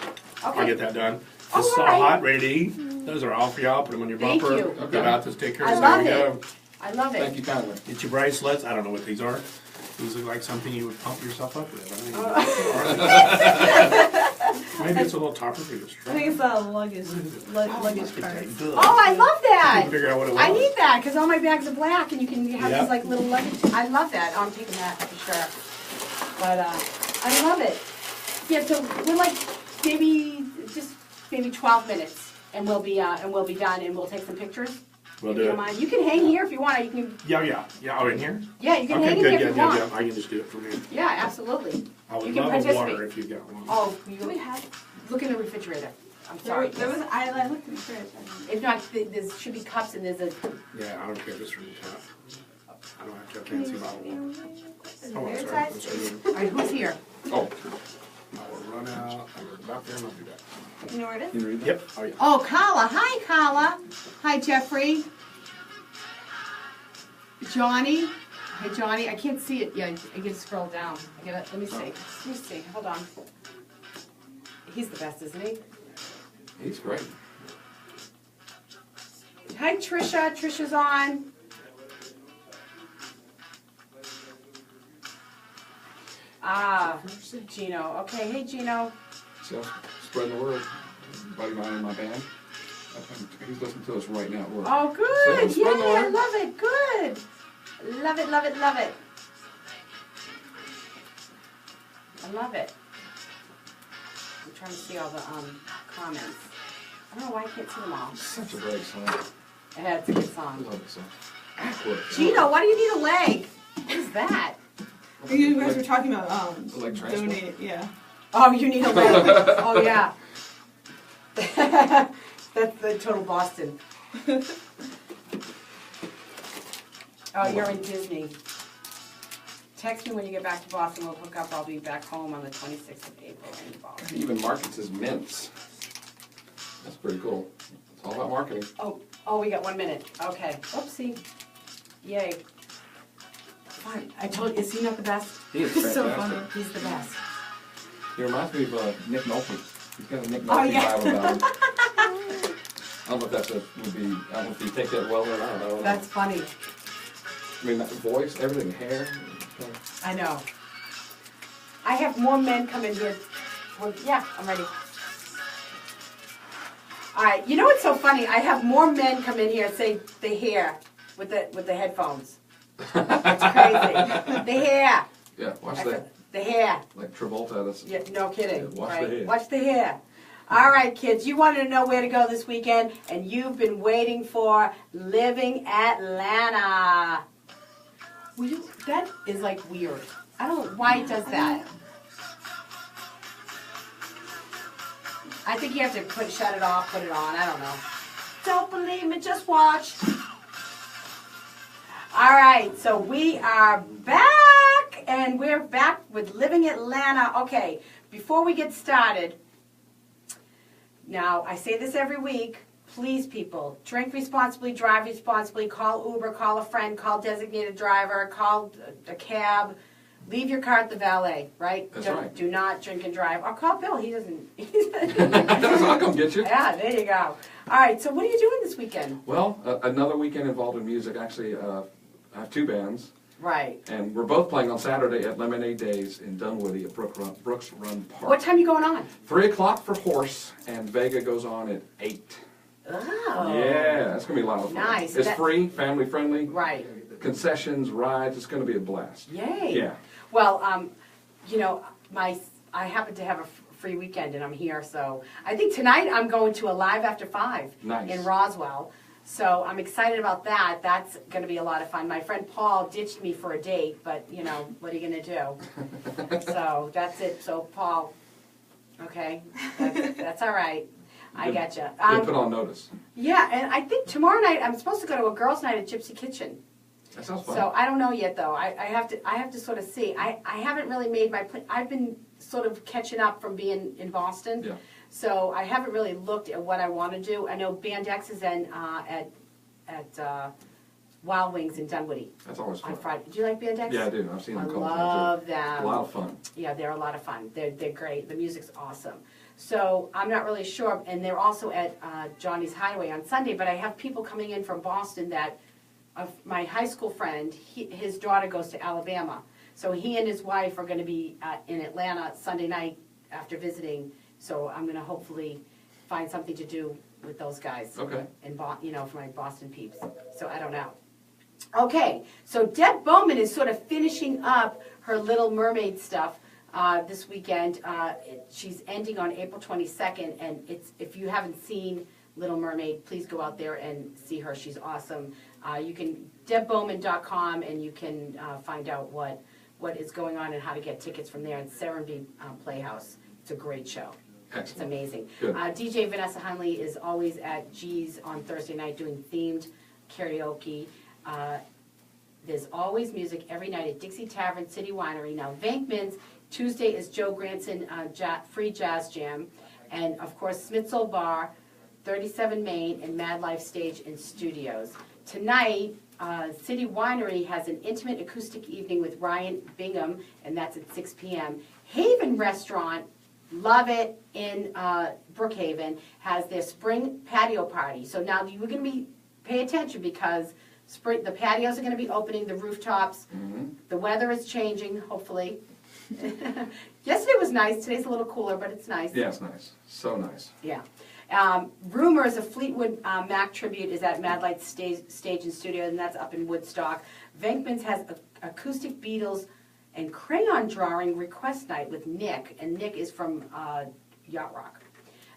Okay. I'll get that done. All This is all right. hot, ready to eat. Those are all for y'all. Put them on your Thank bumper. you. Give out the stickers. I There love you it. go. I love it. Thank you kindly. Get your bracelets. I don't know what these are. These look like something you would pump yourself up with. Maybe it's a little topper for your I strap. think it's a luggage cart. Oh, I love that. Couldn't figure out what it was. I need that because all my bags are black, and you can have Yeah. these like little luggage. I love that. I'm taking that for sure. But I love it. Yeah, so we're like maybe 12 minutes, and we'll be done, and we'll take some pictures. We'll If you do don't it. mind. You can hang here if you want. You can. Yeah. Oh, in here? Yeah, you can Okay, hang in good. here Yeah, if you want. I can just do it from here. Yeah, absolutely. I would You can love a water participate. if you got one. Oh, Do we have? look in the refrigerator. I'm There, sorry. there was. I looked in the fridge. If not, there should be cups, and there's a. Yeah, I don't care if it's from the top. I don't have to have fancy bottle. Is it Oh, I'm weird sorry. size? I'm sorry. All right, who's here? Oh, I will run out. I'm about there and I'll do that. You know where it is? can you read that? Yep. Oh, yeah. Oh, Carla. Hi, Carla. Hi, Jeffrey. Johnny. Hi, Johnny. I can't see it. Yeah, I gotta scroll down. Let me see. Let me see. Hold on. He's the best, isn't he? He's great. Hi, Trisha. Trisha's on. Ah, Gino. Okay, hey, Gino. So, spreading the word. Buddy of mine in my band. He's listening to us right now at work. Oh, good. So, Yeah, spread the I word. love it. Good. Love it, love it, love it. I love it. I'm trying to see all the comments. I don't know why I can't see them all. Such a great song. Yeah, it's a good I song. love it song. Of course. Gino, why do you need a leg? What is that? You guys were talking about Like transport? donate. Yeah. Oh, you need a leg. Oh, yeah. That's the total Boston. Oh, you're in Disney. Text me when you get back to Boston. We'll hook up. I'll be back home on the 26th of April in Boston. He even markets his mints. That's pretty cool. It's all about marketing. Oh, we got 1 minute. Okay. Oopsie. Yay. Fine. I told you, is he not the best? He is It's so fantastic. funny. He's the best. He reminds me of Nick Nolte. He's got a Nick Oh, Nolte yeah. vibe about him. I don't know if that's I don't know if you take that well or not. I don't know. That's funny. I mean, that voice, everything, hair. I know. I have more men come in here. Well, yeah, I'm ready. All right. You know what's so funny? I have more men come in here and say the hair with the headphones. It's crazy. The hair. Yeah, watch that. The hair. Like Travolta at us. Yeah, no kidding. Yeah, watch right? the hair. Watch the hair. All right, kids, you wanted to know where to go this weekend, and you've been waiting for Living Atlanta. That is like weird. I don't know why it does that. I think you have to shut it off, put it on. I don't know. Don't believe me, just watch. All right, so we are back, and we're back with Living Atlanta. Okay, before we get started, Now, I say this every week. Please, people, drink responsibly, drive responsibly, call Uber, call a friend, call designated driver, call a cab. Leave your car at the valet, right? That's Don't- right. Do not drink and drive. Or call Bill. He doesn't. I'll come get you. Yeah, there you go. All right, so what are you doing this weekend? Well, another weekend involved in music. Actually, I have 2 bands, Right. and we're both playing on Saturday at Lemonade Days in Dunwoody at Brooks Run Park. What time are you going on? 3 o'clock for Horse, and Vega goes on at 8. Oh. Yeah, that's going to be a lot of fun. Nice. It's That- free, family friendly, Right. concessions, rides. It's going to be a blast. Yay. Yeah. Well, you know, I happen to have a free weekend and I'm here, so I think tonight I'm going to a Live After 5 Nice. in Roswell. So I'm excited about that. That's going to be a lot of fun. My friend Paul ditched me for a date, but you know, what are you going to do? So that's it. So Paul, okay, that's all right. I Good- get you. Good put on notice. Yeah, and I think tomorrow night I'm supposed to go to a girls' night at Gypsy Kitchen. That sounds fun. So I don't know yet, though. I have to sort of see. I haven't really made my plan. I've been sort of catching up from being in Boston. Yeah. So I haven't really looked at what I want to do. I know Band X is in at Wild Wings in Dunwoody That's always fun. on Friday. Do you like Band X? Yeah, I do. I've seen I them a couple love times. It's them. a lot of fun. Yeah, they're a lot of fun. They're great. The music's awesome. So I'm not really sure. And they're also at Johnny's Hideaway on Sunday. But I have people coming in from Boston that, my high school friend, his daughter goes to Alabama. So he and his wife are going to be in Atlanta Sunday night after visiting. So I'm going to hopefully find something to do with those guys. Okay. And for my Boston peeps. So I don't know. Okay, so Deb Bowman is sort of finishing up her Little Mermaid stuff this weekend. She's ending on April 22nd, and if you haven't seen Little Mermaid, please go out there and see her. She's awesome. You can debbowman.com, and you can find out what is going on and how to get tickets from there at Serenbe Playhouse. It's a great show. It's Excellent. amazing. Good. DJ Vanessa Hunley is always at G's on Thursday night doing themed karaoke. There's always music every night at Dixie Tavern, City Winery. Now, Venkman's, Tuesday is Joe Granson Free Jazz Jam. And, of course, Smithsole Bar, 37 Main, and Mad Life Stage and Studios. Tonight, City Winery has an intimate acoustic evening with Ryan Bingham, and that's at 6 p.m. Haven Restaurant, love it, in Brookhaven, has their spring patio party. So now you're going to pay attention because the patios are going to be opening, the rooftops. Mm-hmm. The weather is changing, hopefully. Yesterday was nice. Today's a little cooler, but it's nice. Yeah, it's nice. So nice. Yeah. Rumors, a Fleetwood Mac tribute is at Mad Light Stage and Studio, and that's up in Woodstock. Venkman's has acoustic Beatles and crayon drawing request night with Nick, and Nick is from Yacht Rock.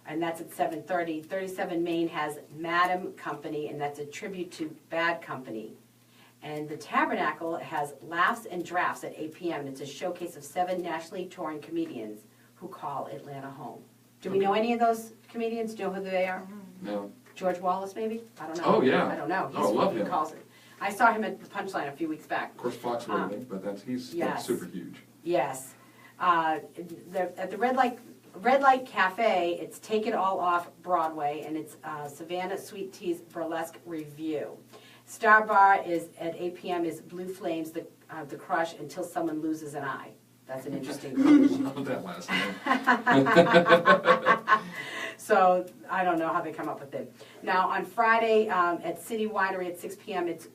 And that's at 7:30. 37 Main has Madam Company, and that's a tribute to Bad Company. And the Tabernacle has Laughs and Drafts at 8 p.m., and it's a showcase of 7 nationally touring comedians who call Atlanta home. Do we know any of those comedians? Do you know who they are? No. George Wallace, maybe? I don't know. Oh, yeah. I don't know. Oh, love he him. calls it. I saw him at the Punchline a few weeks back. Of course, Foxworthy, but he's yes. super huge. Yes. At the Red Light Cafe, it's Take It All Off Broadway, and it's Savannah Sweet Tea's Burlesque Review. Star Bar is at 8 p.m. is Blue Flames, the Crush, Until Someone Loses an Eye. That's an interesting one. Love that last name. So I don't know how they come up with it. Now on Friday at City Winery at 6 p.m. it's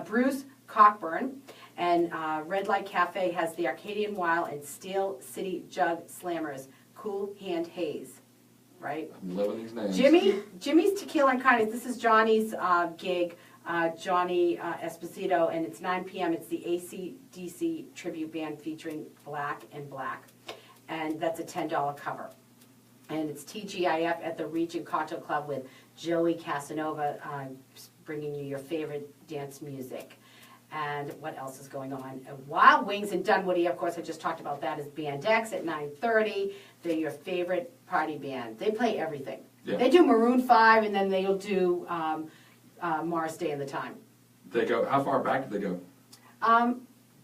Bruce Cockburn, and Red Light Cafe has the Arcadian Wild and Steel City Jug Slammers, Cool Hand Haze, right? I'm loving these names. Jimmy's Tequila and Carnies. This is Johnny's gig, Johnny Esposito, and it's 9 p.m. It's the AC/DC tribute band featuring Black and Black, and that's a $10 cover. And it's TGIF at the Regent Cocktail Club with Joey Casanova bringing you your favorite dance music. And what else is going on? Wild Wings in Dunwoody, of course, I just talked about that, is Band X at 9:30. They're your favorite party band. They play everything. Yeah. They do Maroon 5, and then they'll do Morris Day and the Time. They go. How far back do they go?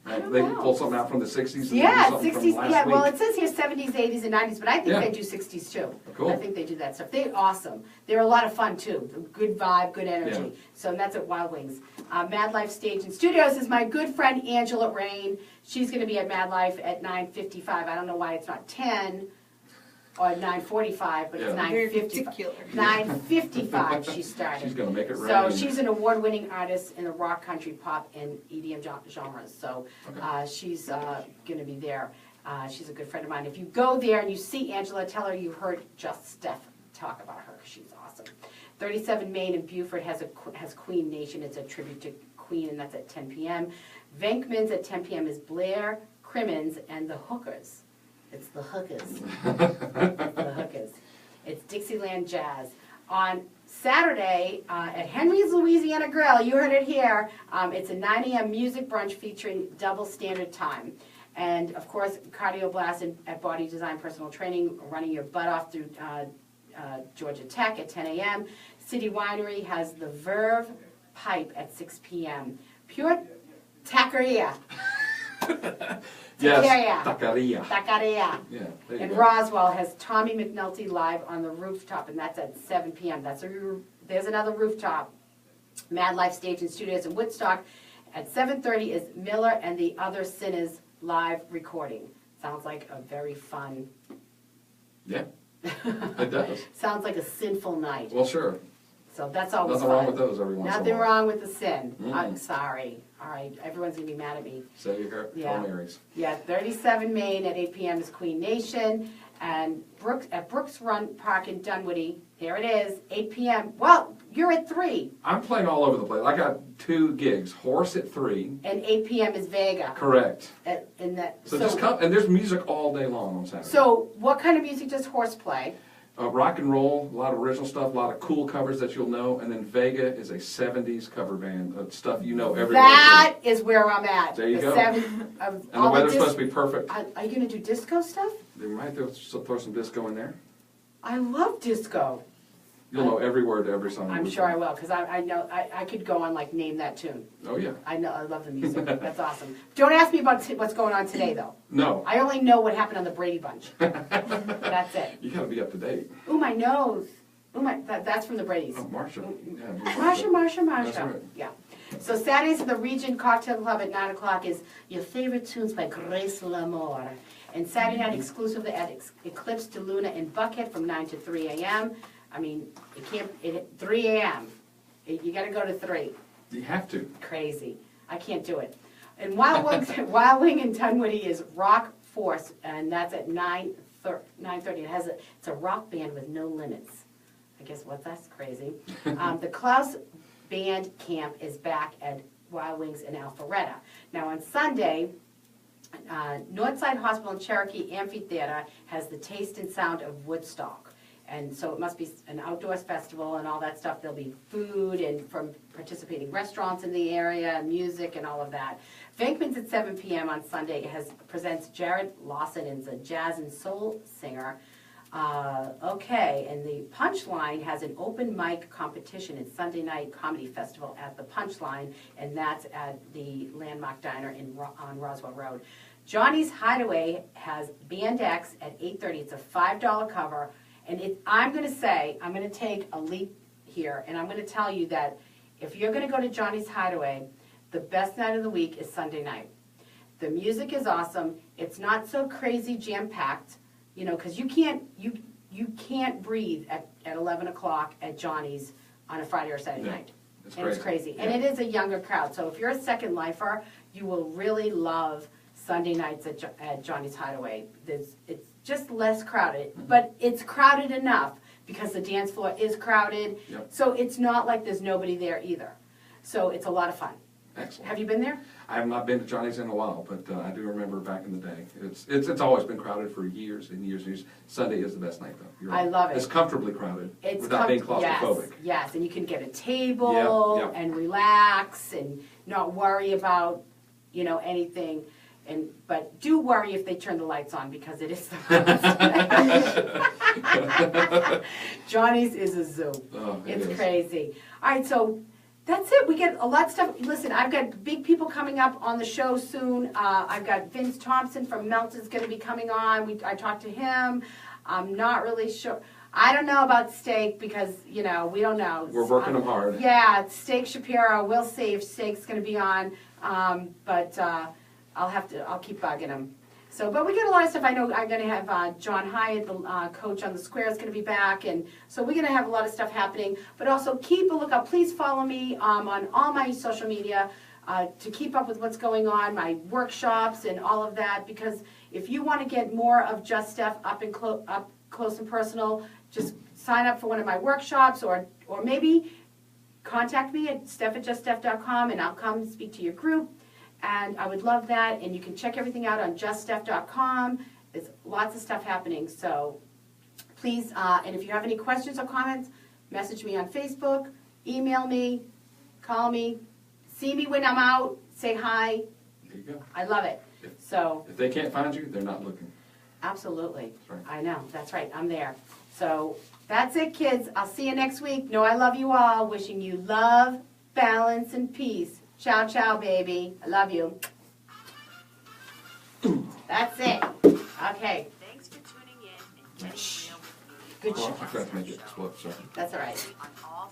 I don't They know. pull something out from the 60s and Yeah, do something 60s, from last yeah, week. well, it says here 70s, 80s, and 90s, but I think Yeah. they do 60s too. Cool. I think they do that stuff. They're awesome. They're a lot of fun too. Good vibe, good energy. Yeah. So that's at Wild Wings. Mad Life Stage and Studios is my good friend Angela Rain. She's going to be at Mad Life at 9:55. I don't know why it's not 10 or 9:45, but it's Yeah. Very 9:55. particular. 9:55 she started. She's gonna make it So rain. she's an award-winning artist in the rock, country, pop, and EDM genres. So Okay. she's going to be there. She's a good friend of mine. If you go there and you see Angela, tell her you heard Just Steph talk about her. She's awesome. 37 Main in Beaufort has Queen Nation. It's a tribute to Queen, and that's at 10 p.m. Venkman's at 10 p.m. is Blair, Crimmins, and the Hookers. It's the Hookers. The Hookers. It's Dixieland Jazz. On Saturday at Henry's Louisiana Grill, you heard it here, it's a 9 a.m. music brunch featuring double standard time. And, of course, Cardio Blast at Body Design Personal Training, running your butt off through Georgia Tech at 10 a.m. City Winery has the Verve Pipe at 6 p.m. Pure Taqueria. Yes, taqueria. Taqueria. Yeah, there you And go. Roswell has Tommy McNulty live on the rooftop, and that's at 7 p.m. There's another rooftop. Mad Life Stage and Studios in Woodstock. At 7:30 is Miller and the Other Sinners live recording. Sounds like a very fun. Yeah, it does. Sounds like a sinful night. Well, sure. So that's always Nothing fun. wrong with those every once in a Nothing while. wrong with the sin. Mm. I'm sorry. All right, everyone's gonna be mad at me. Say your Yeah. Hail Marys. Yeah, 37 Main at 8 p.m. is Queen Nation, and Brooks Run Park in Dunwoody. Here it is, 8 p.m. Well, you're at 3, I'm playing all over the place. I got 2 gigs. Horse at 3. and 8 p.m. is Vega. Correct. In that. So just come, and there's music all day long on Saturday. So, what kind of music does Horse play? Rock and roll, a lot of original stuff, a lot of cool covers that you'll know, and then Vega is a 70s cover band of stuff you know everywhere. That is where I'm at. There you the go. 7 of And the all weather's dis- supposed to be perfect. Are you gonna do disco stuff? They might throw some disco in there. I love disco. You'll know every word to every song. I'm sure I will, because I know I could go on like name that tune. Oh, yeah. I know, I love the music. That's awesome. Don't ask me about what's going on today, though. No. I only know what happened on the Brady Bunch. That's it. You gotta be up to date. Ooh, my nose. Ooh, that's from the Brady's. Oh, Marsha. Yeah, Marsha. That's right. Yeah. So Saturdays at the Regent Cocktail Club at 9 o'clock is Your Favorite Tunes by Grace Lamore. And Saturday night exclusively at Eclipse de Luna in Buckhead from 9 to 3 a.m. I mean, 3 a.m. You gotta go to 3. You have to. Crazy. I can't do it. And Wild Wing in Dunwoody is Rock Force, and that's at 9:30. It's a rock band with no limits. I guess that's crazy. The Klaus Band Camp is back at Wild Wings in Alpharetta. Now on Sunday, Northside Hospital and Cherokee Amphitheater has the Taste and Sound of Woodstock. And so it must be an outdoors festival and all that stuff. There'll be food and from participating restaurants in the area, music and all of that. Venkman's at 7 p.m. on Sunday presents Jared Lawson, and is a jazz and soul singer. And the Punchline has an open mic competition at Sunday Night Comedy Festival at the Punchline, and that's at the Landmark Diner on Roswell Road. Johnny's Hideaway has Band X at 8:30. It's a $5 cover. And I'm going to take a leap here, and I'm going to tell you that if you're going to go to Johnny's Hideaway, the best night of the week is Sunday night. The music is awesome. It's not so crazy jam-packed, because you can't breathe at 11 o'clock at Johnny's on a Friday or Saturday night. It's crazy. Yeah. And it is a younger crowd. So if you're a second lifer, you will really love Sunday nights at Johnny's Hideaway. It's just less crowded, but it's crowded enough because the dance floor is crowded. Yep. So it's not like there's nobody there either. So it's a lot of fun. Excellent. Have you been there? I have not been to Johnny's in a while, but I do remember back in the day. It's always been crowded for years and years and years. Sunday is the best night, though. You're I right. love it. It's comfortably crowded without being claustrophobic. Yes, and you can get a table Yep. and relax and not worry about, anything. But do worry if they turn the lights on, because it is the best. Johnny's is a zoo. Oh, it It's is. crazy. All right, so That's it. We get a lot of stuff. Listen, I've got big people coming up on the show soon. I've got Vince Thompson from Melton's going to be coming on. I talked to him. I'm not really sure. I don't know about Steak because, we don't know. We're working them hard. Yeah, Steak Shapiro. We'll see if Steak's going to be on. But I'll keep bugging him. So, but we get a lot of stuff. I know I'm going to have John Hyatt, the coach on the Square, is going to be back, and so we're going to have a lot of stuff happening. But also keep a lookout. Please follow me on all my social media to keep up with what's going on, my workshops and all of that. Because if you want to get more of Just Steph up close and personal, just sign up for one of my workshops, or maybe contact me at steph@juststeph.com, and I'll come speak to your group. And I would love that, and you can check everything out on juststeph.com. There's lots of stuff happening, so please, and if you have any questions or comments, message me on Facebook, email me, call me, see me when I'm out, say hi. There you go. I love it. So If they can't find you, they're not looking. absolutely. That's right. I know, that's right, I'm there. So that's it, kids. I'll see you next week. Know I love you all. Wishing you love, balance, and peace. Ciao, ciao, baby. I love you. That's it. Okay. Thanks for tuning in and getting real with me. Good Well, show. I forgot to make it explode, sorry. That's all right. On all